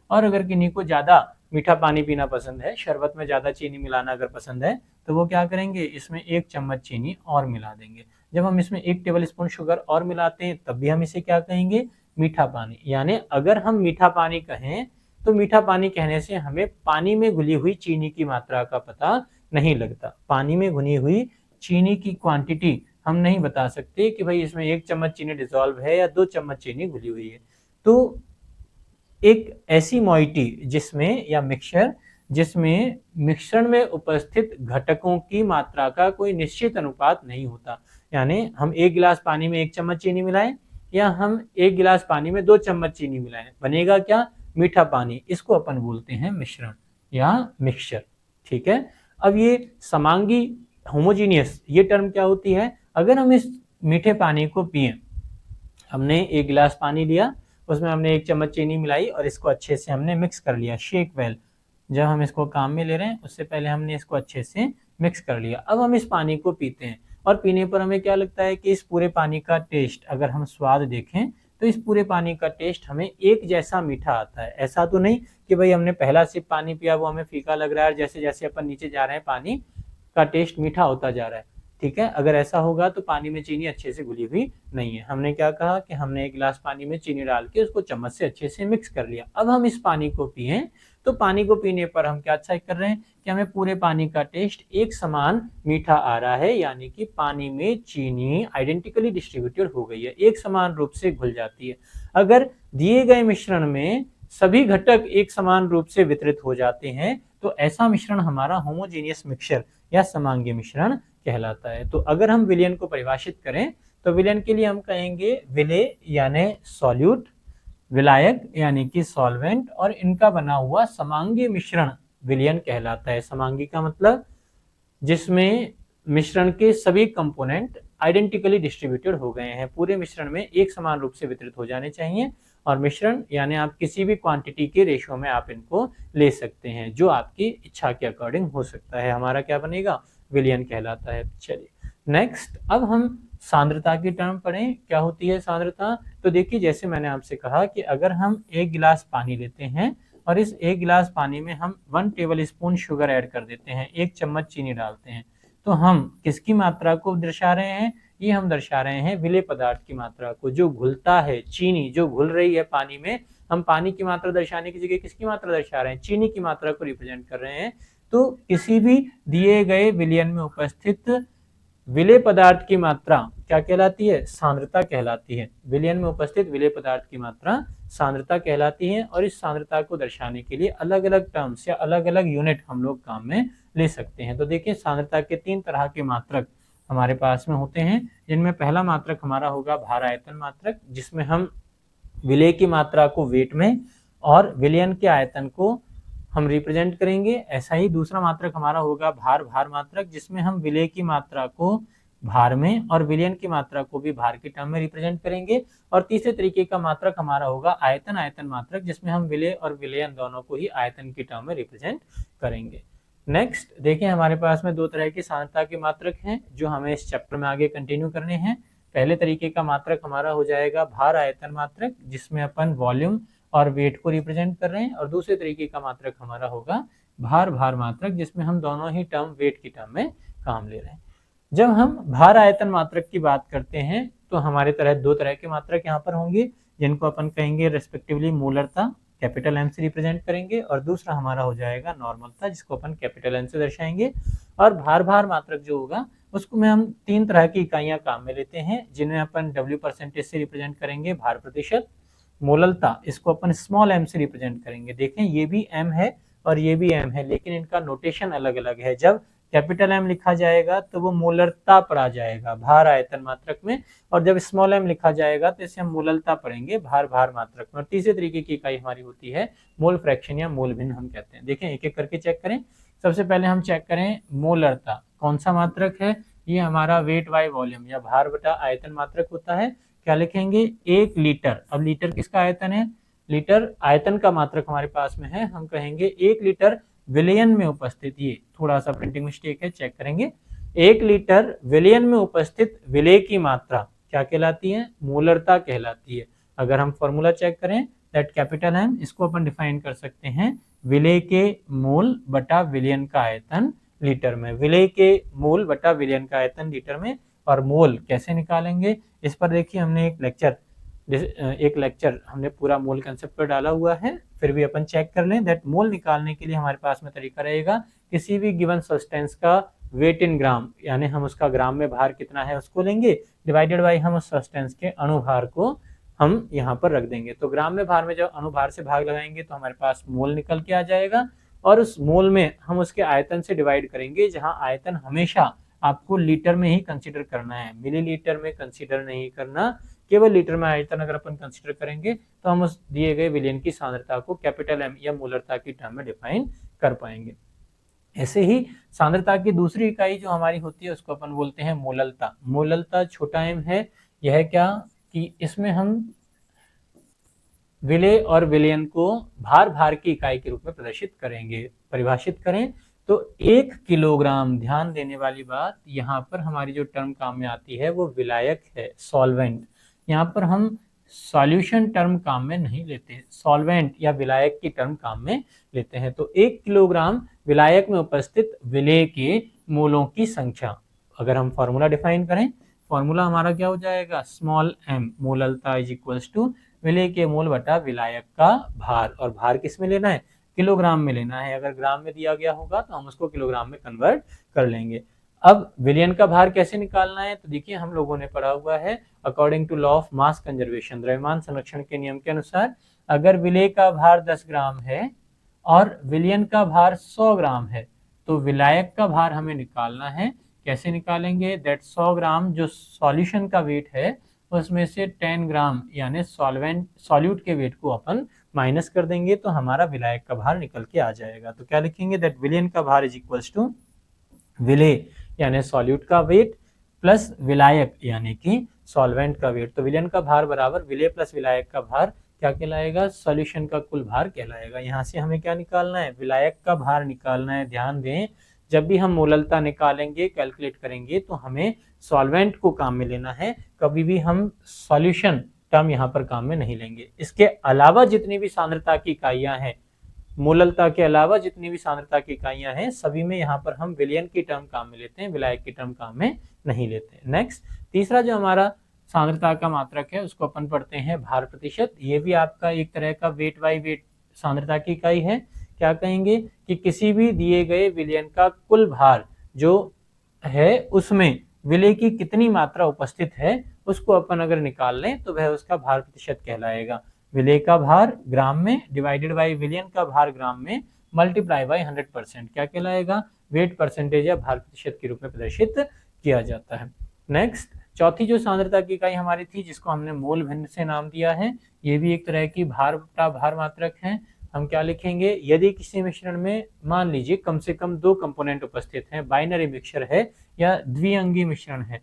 और अगर किन्हीं को ज्यादा मीठा पानी पीना पसंद है, शरबत में ज्यादा चीनी मिलाना अगर पसंद है, तो वो क्या करेंगे? इसमें 1 चम्मच चीनी और मिला देंगे। जब हम इसमें 1 टेबल स्पून शुगर और मिलाते हैं तब भी हम इसे क्या कहेंगे? मीठा पानी। यानी अगर हम मीठा पानी कहें तो मीठा पानी कहने से हमें पानी में घुली हुई चीनी की मात्रा का पता नहीं लगता। पानी में घुली हुई चीनी की क्वांटिटी हम नहीं बता सकते कि भाई इसमें 1 चम्मच चीनी डिसॉल्व है या 2 चम्मच चीनी घुली हुई है। तो एक ऐसी मॉइटी जिसमें या मिक्सचर जिसमें मिश्रण में उपस्थित घटकों की मात्रा का कोई निश्चित अनुपात नहीं होता, यानी हम 1 गिलास पानी में 1 चम्मच चीनी मिलाएं या हम 1 गिलास पानी में 2 चम्मच चीनी मिलाएं, बनेगा क्या? मीठा पानी। इसको अपन बोलते हैं मिश्रण या मिक्सचर। ठीक है, अब ये समांगी होमोजीनियस ये टर्म क्या होती है? अगर हम इस मीठे पानी को पिए, हमने 1 गिलास पानी लिया, उसमें हमने 1 चम्मच चीनी मिलाई और इसको अच्छे से हमने मिक्स कर लिया, शेक वेल। जब हम इसको काम में ले रहे हैं उससे पहले हमने इसको अच्छे से मिक्स कर लिया। अब हम इस पानी को पीते हैं और पीने पर हमें क्या लगता है कि इस पूरे पानी का टेस्ट, अगर हम स्वाद देखें तो इस पूरे पानी का टेस्ट हमें एक जैसा मीठा आता है। ऐसा तो नहीं कि भाई हमने पहला सिप पानी पिया वो हमें फीका लग रहा है और जैसे जैसे अपन नीचे जा रहे हैं पानी का टेस्ट मीठा होता जा रहा है। ठीक है, अगर ऐसा होगा तो पानी में चीनी अच्छे से घुली हुई नहीं है। हमने क्या कहा कि हमने 1 गिलास पानी में चीनी डाल के उसको चम्मच से अच्छे से मिक्स कर लिया। अब हम इस पानी को पिए तो पानी को पीने पर हम क्या अच्छा कर रहे हैं कि हमें पूरे पानी का टेस्ट एक समान मीठा आ रहा है, यानी कि पानी में चीनी आइडेंटिकली डिस्ट्रीब्यूटेड हो गई है, एक समान रूप से घुल जाती है। अगर दिए गए मिश्रण में सभी घटक एक समान रूप से वितरित हो जाते हैं तो ऐसा मिश्रण हमारा होमोजेनियस मिक्सचर या समांगी मिश्रण कहलाता है। तो अगर हम विलयन को परिभाषित करें तो विलयन के लिए हम कहेंगे विलय यानी सॉल्यूट, विलायक यानी कि सॉल्वेंट, और इनका बना हुआ समांगी मिश्रण विलयन कहलाता है। समांगी का मतलब जिसमें मिश्रण के सभी कंपोनेंट आइडेंटिकली डिस्ट्रीब्यूटेड हो गए हैं, पूरे मिश्रण में एक समान रूप से वितरित हो जाने चाहिए। और मिश्रण यानी आप किसी भी क्वांटिटी के रेशियो में आप इनको ले सकते हैं, जो आपकी इच्छा के अकॉर्डिंग हो सकता है। हमारा क्या बनेगा? विलयन कहलाता है। चलिए नेक्स्ट, अब हम सांद्रता की टर्म पढ़ें। क्या होती है सांद्रता? तो देखिए, जैसे मैंने आपसे कहा कि अगर हम 1 गिलास पानी लेते हैं और इस 1 गिलास पानी में हम 1 टेबल स्पून शुगर ऐड कर देते हैं, 1 चम्मच चीनी डालते हैं, तो हम किसकी मात्रा को दर्शा रहे हैं? ये हम दर्शा रहे हैं विलय पदार्थ की मात्रा को, जो घुलता है, चीनी जो घुल रही है पानी में। हम पानी की मात्रा दर्शाने की जगह किसकी मात्रा दर्शा रहे हैं? चीनी की मात्रा को रिप्रेजेंट कर रहे हैं। तो किसी भी दिए गए विलयन में उपस्थित विलय पदार्थ की मात्रा क्या कहलाती है? सांद्रता कहलाती है। विलयन में उपस्थित विलय पदार्थ की मात्रा सांद्रता कहलाती है। और इस सांद्रता को दर्शाने के लिए अलग अलग टर्म्स या अलग अलग यूनिट हम लोग काम में ले सकते हैं। तो देखिए, सांद्रता के 3 तरह के मात्रक हमारे पास में होते हैं, जिनमें पहला मात्रक हमारा होगा भार आयतन मात्रक, जिसमें हम विलय की मात्रा को वेट में और विलयन के आयतन को हम रिप्रेजेंट करेंगे। ऐसा ही दूसरा मात्रक हमारा होगा भार मात्रक, जिसमें हम विलय की मात्रा को भार में, और विलयन की मात्रा को भी भार के टर्म में रिप्रेजेंट करेंगे। और तीसरे तरीके का मात्रक हमारा होगा आयतन आयतन मात्रक, जिसमें हम विलय और विलयन दोनों को ही आयतन की टर्म में रिप्रेजेंट करेंगे। नेक्स्ट देखिए, हमारे पास में दो तरह की सांद्रता के मात्रक हैं जो हमें इस चैप्टर में आगे कंटिन्यू करने हैं। पहले तरीके का मात्रक हमारा हो जाएगा भार आयतन मात्रक, जिसमें अपन वॉल्यूम और वेट को रिप्रेजेंट कर रहे हैं, और दूसरे तरीके का मात्रक हमारा होगा भार भार मात्रक, जिसमें हम दोनों ही टर्म वेट की टर्म में काम ले रहे हैं। जब हम भार आयतन मात्रक की बात करते हैं तो हमारे दो तरह के मात्रक यहाँ पर होंगे, जिनको अपन कहेंगे रेस्पेक्टिवली मूलरता, कैपिटल एम से रिप्रेजेंट करेंगे, और दूसरा हमारा हो जाएगा नॉर्मलता, जिसको अपन कैपिटल एन से दर्शाएंगे। और भार भार मात्रक जो होगा उसको में हम तीन तरह की इकाइयां काम में लेते हैं, जिन्हें अपन डब्ल्यू परसेंटेज से रिप्रेजेंट करेंगे भार प्रतिशत। मोललता, इसको अपन स्मॉल एम से रिप्रेजेंट करेंगे। देखें ये भी एम है और ये भी एम है, लेकिन इनका नोटेशन अलग अलग है। जब कैपिटल एम लिखा जाएगा तो वो मोलरता पढ़ा जाएगा भार आयतन मात्रक में, और जब स्मॉल एम लिखा जाएगा तो इसे हम मोललता पढ़ेंगे भार भार मात्रक में। और तीसरे तरीके की इकाई हमारी होती है मोल फ्रैक्शन या मोल भिन्न हम कहते हैं। देखें एक एक करके चेक करें। सबसे पहले हम चेक करें मोलरता कौन सा मात्रक है। ये हमारा वेट बाय वॉल्यूम या भार बटा आयतन मात्रक होता है। क्या लिखेंगे? 1 लीटर। अब लीटर किसका आयतन है? लीटर आयतन का मात्रक हमारे पास में है। हम कहेंगे 1 लीटर विलयन में उपस्थित, ये थोड़ा सा प्रिंटिंग मिस्टेक है, चेक करेंगे। 1 लीटर विलयन में उपस्थित विलय की मात्रा क्या कहलाती है? मोलरता कहलाती है। अगर हम फॉर्मूला चेक करें दैट कैपिटल एम, इसको अपन डिफाइन कर सकते हैं विलय के मोल बटा विलयन का आयतन लीटर में। विलय के मोल बटा विलयन का आयतन लीटर में। और मोल कैसे निकालेंगे इस पर देखिए, हमने एक लेक्चर हमने पूरा मोल कंसेप्ट पर डाला हुआ है, फिर भी अपन चेक कर लें दैट मोल निकालने के लिए हमारे पास में तरीका रहेगा किसी भी गिवन सब्सटेंस का वेट इन ग्राम, यानी हम उसका ग्राम में भार कितना है उसको लेंगे, डिवाइडेड बाई हम उस सब्सटेंस के अणुभार को हम यहाँ पर रख देंगे। तो ग्राम में भार में जब अणुभार से भाग लगाएंगे तो हमारे पास मोल निकल के आ जाएगा, और उस मोल में हम उसके आयतन से डिवाइड करेंगे, जहाँ आयतन हमेशा आपको लीटर में ही कंसीडर करना है, मिलीलीटर में कंसीडर नहीं करना। केवल लीटर में आयतन अगर अपन कंसीडर करेंगे तो हम उस दिए गए विलयन की सांद्रता को कैपिटल एम या मोलरता की टर्म में डिफाइन कर पाएंगे। ऐसे ही सांद्रता की दूसरी इकाई जो हमारी होती है उसको अपन बोलते हैं मोललता। मोललता छोटा एम है। यह क्या कि इसमें हम विलय और विलयन को भार भार की इकाई के रूप में प्रदर्शित करेंगे। परिभाषित करें तो 1 किलोग्राम, ध्यान देने वाली बात, यहाँ पर हमारी जो टर्म काम में आती है वो विलायक है, सॉल्वेंट। यहाँ पर हम सॉल्यूशन टर्म काम में नहीं लेते, सॉल्वेंट या विलायक की टर्म काम में लेते हैं। तो 1 किलोग्राम विलायक में उपस्थित विलय के मोलों की संख्या, अगर हम फॉर्मूला डिफाइन करें, फॉर्मूला हमारा क्या हो जाएगा? स्मॉल एम मोललता इज इक्वल्स टू विलय के मोल बटा विलायक का भार। और भार किस में लेना है? किलोग्राम में लेना है। अगर ग्राम में दिया गया होगा तो हम उसको किलोग्राम में कन्वर्ट कर लेंगे। अब विलयन का भार कैसे निकालना है? तो देखिए हम लोगों ने पढ़ा हुआ है according to law of mass conservation, द्रव्यमान संरक्षण के नियम के अनुसार, अगर विलय का भार 10 ग्राम है और विलयन का भार 100 ग्राम है तो विलायक का भार हमें निकालना है। कैसे निकालेंगे? दैट 100 ग्राम जो सॉल्यूशन का वेट है उसमें से 10 ग्राम यानी सॉल्यूट के वेट को अपन माइनस कर देंगे तो हमारा विलायक का भार निकल के आ जाएगा। तो क्या लिखेंगे? दैट विलयन का भार इज इक्वल्स टू विलय यानी सॉल्यूट का वेट प्लस विलायक यानी कि सॉल्वेंट का वेट। तो विलयन का भार बराबर विलय प्लस विलायक का भार क्या कहलाएगा? सॉल्यूशन का कुल भार कहलाएगा। यहाँ से हमें क्या निकालना है? विलायक का भार निकालना है। ध्यान दें, जब भी हम मोललता निकालेंगे, कैलकुलेट करेंगे, तो हमें सॉल्वेंट को काम में लेना है, कभी भी हम सॉल्यूशन टर्म यहाँ पर काम में नहीं लेंगे। इसके अलावा जितनी भी सांद्रता की इकाइयां हैं, मोललता के अलावा जितनी भी सांद्रता की इकाइयां हैं, सभी में यहाँ पर हम विलयन की टर्म काम में लेते हैं, विलायक की टर्म काम में नहीं लेते। नेक्स्ट, तीसरा जो हमारा सांद्रता का मात्रक है उसको अपन पढ़ते हैं भार प्रतिशत। ये भी आपका एक तरह का वेट बाई वेट सांद्रता की इकाई है। क्या कहेंगे कि किसी भी दिए गए विलयन का कुल भार जो है उसमें विलय की कितनी मात्रा उपस्थित है उसको अपन अगर निकाल लें तो वह उसका भार प्रतिशत कहलाएगा। विलय का भार ग्राम में डिवाइडेड बाई विलयन का भार ग्राम में मल्टीप्लाई बाई 100% क्या कहलाएगा? वेट परसेंटेज या भार प्रतिशत के रूप में प्रदर्शित किया जाता है। नेक्स्ट, चौथी जो सांद्रता की इकाई हमारी थी जिसको हमने मोल भिन्न से नाम दिया है, ये भी एक तरह की भार बटा भार मात्रक है। हम क्या लिखेंगे, यदि किसी मिश्रण में मान लीजिए कम से कम 2 कंपोनेंट उपस्थित हैं, बाइनरी मिक्सचर है या द्विअंगी मिश्रण है,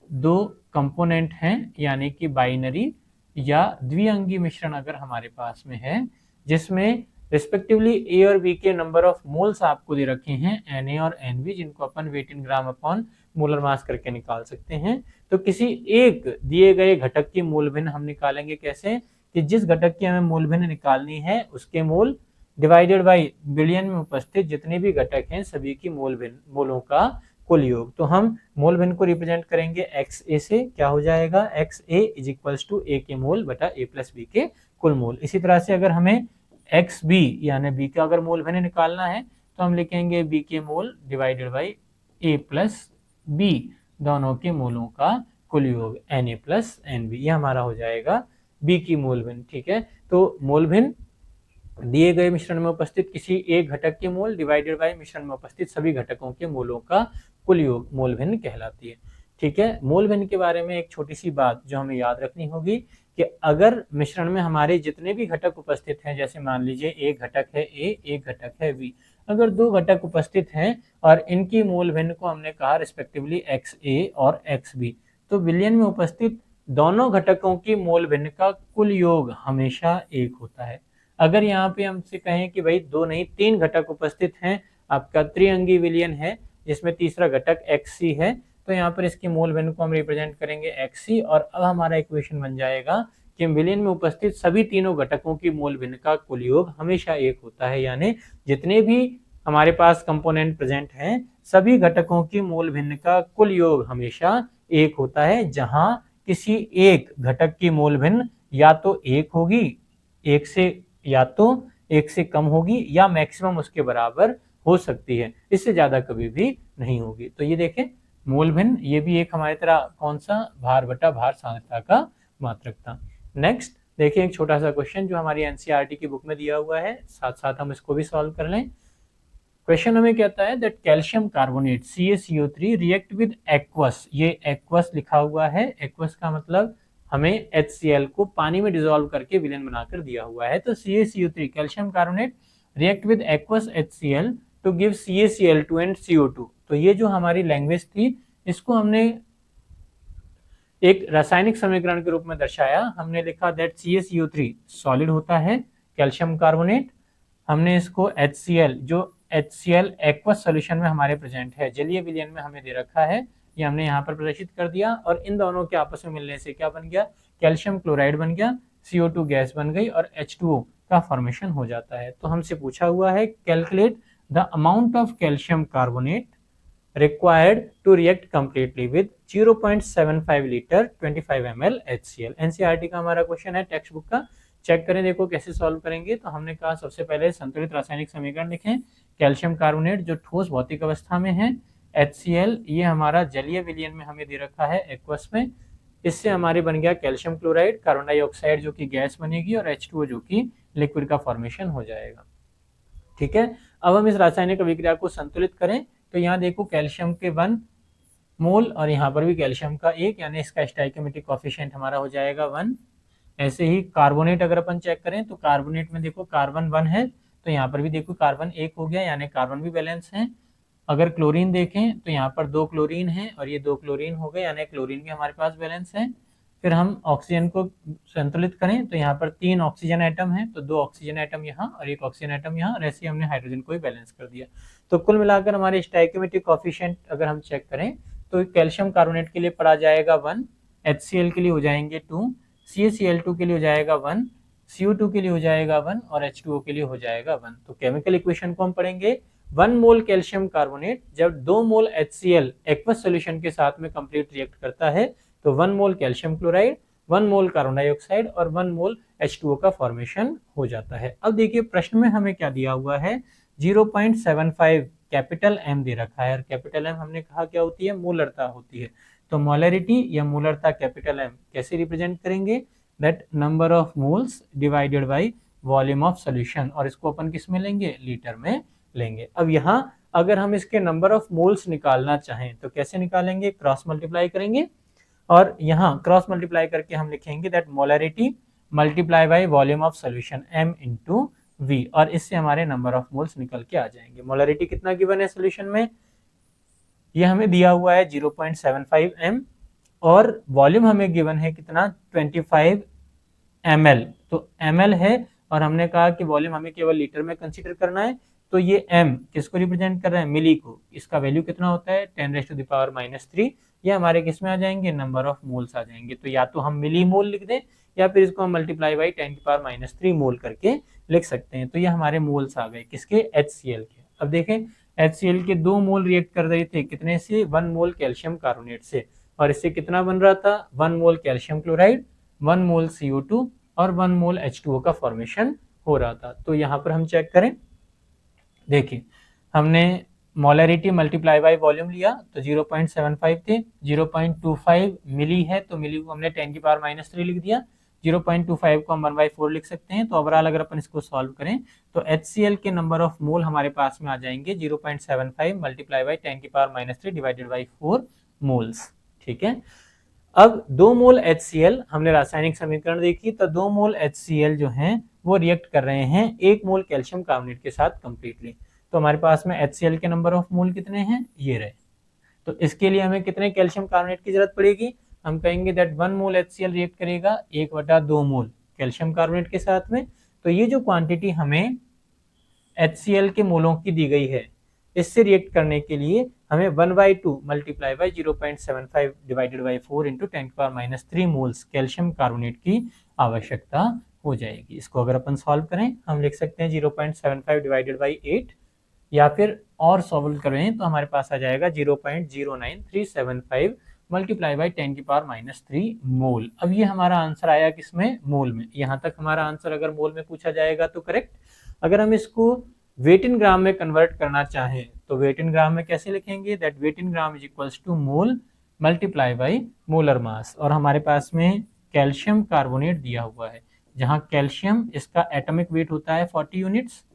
2 कंपोनेंट हैं यानी कि बाइनरी या द्विअंगी मिश्रण अगर हमारे पास में है, जिसमें रिस्पेक्टिवली ए और बी के नंबर ऑफ मोल्स आपको दे रखे हैं Na और Nb, जिनको अपन wait in gram upon molar mass करके निकाल सकते हैं। तो किसी एक दिए गए घटक की मोल भिन्न हम निकालेंगे कैसे, कि जिस घटक की हमें मोल भिन्न निकालनी है उसके मोल डिवाइडेड बाई बिलियन में उपस्थित जितने भी घटक हैं सभी की मोलों का कुल योग। तो हम मोल भिन्न को रिप्रेजेंट करेंगे XA से, क्या हो जाएगा, XA is equals to A के मोल बटा A प्लस B के कुल मोल। इसी तरह से अगर हमें XB यानी B का अगर मोल भिन्न निकालना है तो हम लिखेंगे B के मोल divided by A plus B, दोनों के मोलों का कुल योग Na प्लस Nb, ये हमारा हो जाएगा B की मोल भिन्न। ठीक है, तो मोल भिन्न दिए गए मिश्रण में उपस्थित किसी एक घटक के मोल डिवाइडेड बाय मिश्रण में उपस्थित सभी घटकों के मोलों का कुल योग मोल भिन्न कहलाती है। ठीक है, मोल भिन्न के बारे में एक छोटी सी बात जो हमें याद रखनी होगी कि अगर मिश्रण में हमारे जितने भी घटक उपस्थित हैं, जैसे मान लीजिए एक घटक है A, एक घटक है B, अगर 2 घटक उपस्थित हैं और इनकी मोल भिन्न को हमने कहा रिस्पेक्टिवली XA और XB, तो विलयन में उपस्थित दोनों घटकों की मोल भिन्न का कुल योग हमेशा 1 होता है। अगर यहाँ पे हमसे कहें कि भाई 2 नहीं 3 घटक उपस्थित हैं, आपका त्रिअंगी विलयन है जिसमें तीसरा घटक XC है, तो यहाँ पर इसकी मोल भिन्न को हम रिप्रेजेंट करेंगे XC, और अब हमारा इक्वेशन बन जाएगा कि विलयन में उपस्थित सभी तीनों घटकों की मोल भिन्न का कुल योग हमेशा 1 होता है, यानी जितने भी हमारे पास कंपोनेंट प्रेजेंट हैं सभी घटकों की मोल भिन्न का कुल योग हमेशा 1 होता है, जहां किसी एक घटक की मोल भिन्न या तो 1 होगी, 1 से या तो 1 से कम होगी या मैक्सिमम उसके बराबर हो सकती है, इससे ज्यादा कभी भी नहीं होगी। तो ये देखें मोल भिन्न, ये भी एक हमारी तरह कौन सा, भार बटा भार सांद्रता का मात्रक था। नेक्स्ट देखिए एक छोटा सा क्वेश्चन जो हमारी एनसीईआरटी की बुक में दिया हुआ है, साथ साथ हम इसको भी सॉल्व कर लें। क्वेश्चन हमें कहता है that calcium carbonate CaCO3 react with aqueous, ये एक्वस लिखा हुआ है, एक्वस का मतलब हमें HCl को पानी में डिसॉल्व करके विलयन बनाकर दिया हुआ है। तो CaCO3 calcium carbonate react with aqueous HCl to give CaCl2 and CO2। तो ये जो हमारी लैंग्वेज थी इसको हमने एक रासायनिक समीकरण के रूप में दर्शाया। हमने लिखा दैट CaCO3 सॉलिड होता है, कैल्शियम कार्बोनेट हमने इसको HCl जो HCl एक्वस सॉल्यूशन में हमारे प्रेजेंट है, जलीय विलयन में हमें दे रखा है, ये हमने यहाँ पर प्रदर्शित कर दिया, और इन दोनों के आपस में मिलने से क्या बन गया, कैल्शियम क्लोराइड बन गया, CO2 गैस बन गई और H2O का फॉर्मेशन हो जाता है। तो हमसे पूछा हुआ है calculate the amount of calcium carbonate required to react completely with 0.75 litre 25 ml HCl। NCERT का हमारा क्वेश्चन है टेक्स्ट बुक का, चेक करें देखो कैसे सॉल्व करेंगे। तो हमने कहा सबसे पहले संतुलित रासायनिक समीकरण लिखें, कैल्शियम कार्बोनेट जो ठोस भौतिक अवस्था में है, HCl ये हमारा जलीय विलयन में हमें दे रखा है एक्वस में, इससे हमारे बन गया कैल्शियम क्लोराइड, कार्बन डाइऑक्साइड जो कि गैस बनेगी और H2O जो कि लिक्विड का फॉर्मेशन हो जाएगा। ठीक है, अब हम इस रासायनिक अभिक्रिया को संतुलित करें तो यहाँ देखो कैल्शियम के 1 मोल और यहाँ पर भी कैल्शियम का 1, यानी इसका स्टोइकियोमेट्रिक कोएफिशिएंट हमारा हो जाएगा 1। ऐसे ही कार्बोनेट अगर अपन चेक करें तो कार्बोनेट में देखो कार्बन 1 है तो यहाँ पर भी देखो कार्बन 1 हो गया, यानी कार्बन भी बैलेंस है। अगर क्लोरीन देखें तो यहाँ पर 2 क्लोरीन है और ये 2 क्लोरीन हो गए, यानी क्लोरीन भी हमारे पास बैलेंस है। फिर हम ऑक्सीजन को संतुलित करें तो यहाँ पर 3 ऑक्सीजन एटम है, तो 2 ऑक्सीजन एटम यहाँ और 1 ऑक्सीजन एटम यहाँ, और ऐसे ही हमने हाइड्रोजन को भी बैलेंस कर दिया। तो कुल मिलाकर हमारे स्टोइकियोमेट्रिक कोएफिशिएंट अगर हम चेक करें तो कैल्शियम कार्बोनेट के लिए पड़ा जाएगा 1, HCl के लिए हो जाएंगे 2, CaCl2 के लिए हो जाएगा 1, CO2 के लिए हो जाएगा 1 और H2O के लिए हो जाएगा 1। तो केमिकल इक्वेशन को हम पढ़ेंगे 1 मोल कैल्शियम कार्बोनेट जब 2 मोल HCl एक्वस सॉल्यूशन के साथ में कंप्लीट रिएक्ट करता है तो 1 मोल कैल्शियम क्लोराइड, 1 मोल कार्बन डाइऑक्साइड और 1 मोल H2O का फॉर्मेशन हो जाता है। अब देखिए प्रश्न में हमें क्या दिया हुआ है, 0.75 कैपिटल M दे रखा है, और कैपिटल M हमने कहा क्या होती है, मोलरता होती है। तो मोलरिटी या मोलरता कैपिटल M कैसे रिप्रेजेंट करेंगे, that number of moles divided by volume of solution, और इसको अपन किस में लेंगे, लीटर में लेंगे। अब यहाँ अगर हम इसके नंबर ऑफ मोल्स निकालना चाहें तो कैसे निकालेंगे, क्रॉस मल्टीप्लाई करेंगे, और यहाँ क्रॉस मल्टीप्लाई करके हम लिखेंगे that molarity multiply by volume of solution M into V, और इससे हमारे नंबर ऑफ मोल्स निकल के आ जाएंगे। मोलरिटी कितना गिवन है सोल्यूशन में, ये हमें दिया हुआ है 0.75 m, और वॉल्यूम हमें गिवन है कितना 25 ml, तो ml है, और हमने कहा कि वॉल्यूम हमें केवल लीटर में कंसीडर करना है, तो ये m किसको रिप्रेजेंट कर रहा है, मिली को, इसका वैल्यू कितना होता है 10⁻³ ये हमारे किस में आ जाएंगे, नंबर ऑफ मोल्स आ जाएंगे। तो या तो हम मिली मोल लिख दें या फिर इसको हम मल्टीप्लाई बाई 10⁻³ मोल करके लिख सकते हैं। तो ये हमारे मोल्स आ गए किसके, HCl के। अब देखें HCl के 2 मोल रिएक्ट कर रहे थे कितने से, 1 मोल कैल्शियम कार्बोनेट से, और इससे कितना बन रहा था, 1 मोल कैल्शियम क्लोराइड, 1 मोल CO2 और 1 मोल H2O का फॉर्मेशन हो रहा था। तो यहाँ पर हम चेक करें, देखिए हमने मोलरिटी मल्टीप्लाई बाय वॉल्यूम लिया तो 0.75 थे, 0.25 मिली है तो मिली को हमने 10⁻³ लिख दिया, 0.25 को हम 1/4 लिख सकते हैं। तो ओवरऑल अगर अपन इसको सॉल्व करें तो HCl के नंबर ऑफ मोल हमारे पास में आ जाएंगे 0.75 multiply by 10⁻³ divided by 4 moles. ठीक है, अब 2 मोल HCl हमने रासायनिक समीकरण देखी, तो 2 मोल HCl जो हैं वो रिएक्ट कर रहे हैं 1 मोल कैल्शियम कार्बोनेट के साथ कंप्लीटली। तो हमारे पास में HCl के नंबर ऑफ मोल कितने हैं, ये रहे। तो इसके लिए हमें कितने कैल्शियम कार्बोनेट की जरूरत पड़ेगी, हम कहेंगे दैट 1 मोल HCl रिएक्ट करेगा 1/2 मोल कैल्शियम कार्बोनेट के साथ में। तो ये जो क्वांटिटी हमें HCl के मोलों की दी गई है, इससे रिएक्ट करने के लिए हमें 1/2 multiply by 0.75 divided by 4 into 10⁻³ moles calcium carbonate की आवश्यकता हो जाएगी। इसको अगर अपन सॉल्व करें हम लिख सकते हैं 0.75 डिवाइडेड बाई 8, या फिर और सॉल्व करें तो हमारे पास आ जाएगा 0.09375 मल्टीप्लाई बाई 10⁻³ मोल। अब ये हमारा आंसर आया किसमें, मोल में। यहाँ तक हमारा आंसर अगर मोल में पूछा जाएगा तो करेक्ट। अगर हम इसको वेट इन ग्राम में कन्वर्ट करना चाहें तो वेट इन ग्राम में कैसे लिखेंगे, that weight in gram is equals to mole multiply by molar mass, और हमारे पास में कैल्शियम कार्बोनेट दिया हुआ है, जहां कैल्शियम इसका एटॉमिक वेट होता है 40 यूनिट्स,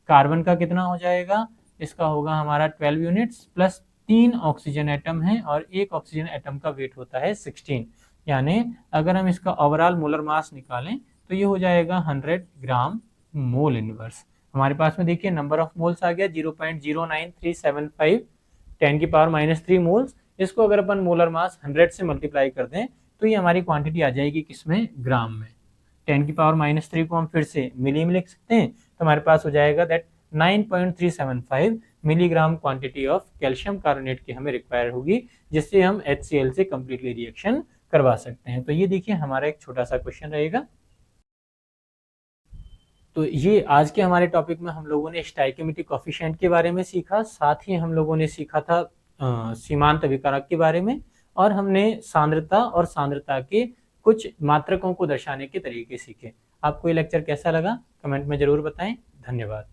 कार्बन का कितना हो जाएगा, इसका होगा हमारा 12 यूनिट्स, प्लस 3 ऑक्सीजन एटम है और 1 ऑक्सीजन एटम का वेट होता है 16, यानी अगर हम इसका ओवरऑल मोलर मास निकालें तो ये हो जाएगा 100 ग्राम मोल इनवर्स। हमारे पास में देखिए नंबर ऑफ मोल्स आ गया 0.09375 10⁻³ मोल्स। इसको अगर अपन मोलर मास 100 से मल्टीप्लाई कर दें तो ये हमारी क्वांटिटी आ जाएगी किसमें, ग्राम में। 10⁻³ को हम फिर से मिली में लिख सकते हैं, तो हमारे पास हो जाएगा that 9.375 milligram quantity of calcium carbonate की हमें रिक्वायर होगी, जिससे हम HCl से कंप्लीटली रिएक्शन करवा सकते हैं। तो ये देखिए हमारा एक छोटा सा क्वेश्चन रहेगा। तो ये आज के हमारे टॉपिक में हम लोगों ने स्टोइकियोमेट्रिक कोएफिशिएंट के बारे में सीखा, साथ ही हम लोगों ने सीखा था सीमांत अभिकारक के बारे में, और हमने सांद्रता और सांद्रता के कुछ मात्रकों को दर्शाने के तरीके सीखे। आपको ये लेक्चर कैसा लगा कमेंट में जरूर बताएं। धन्यवाद।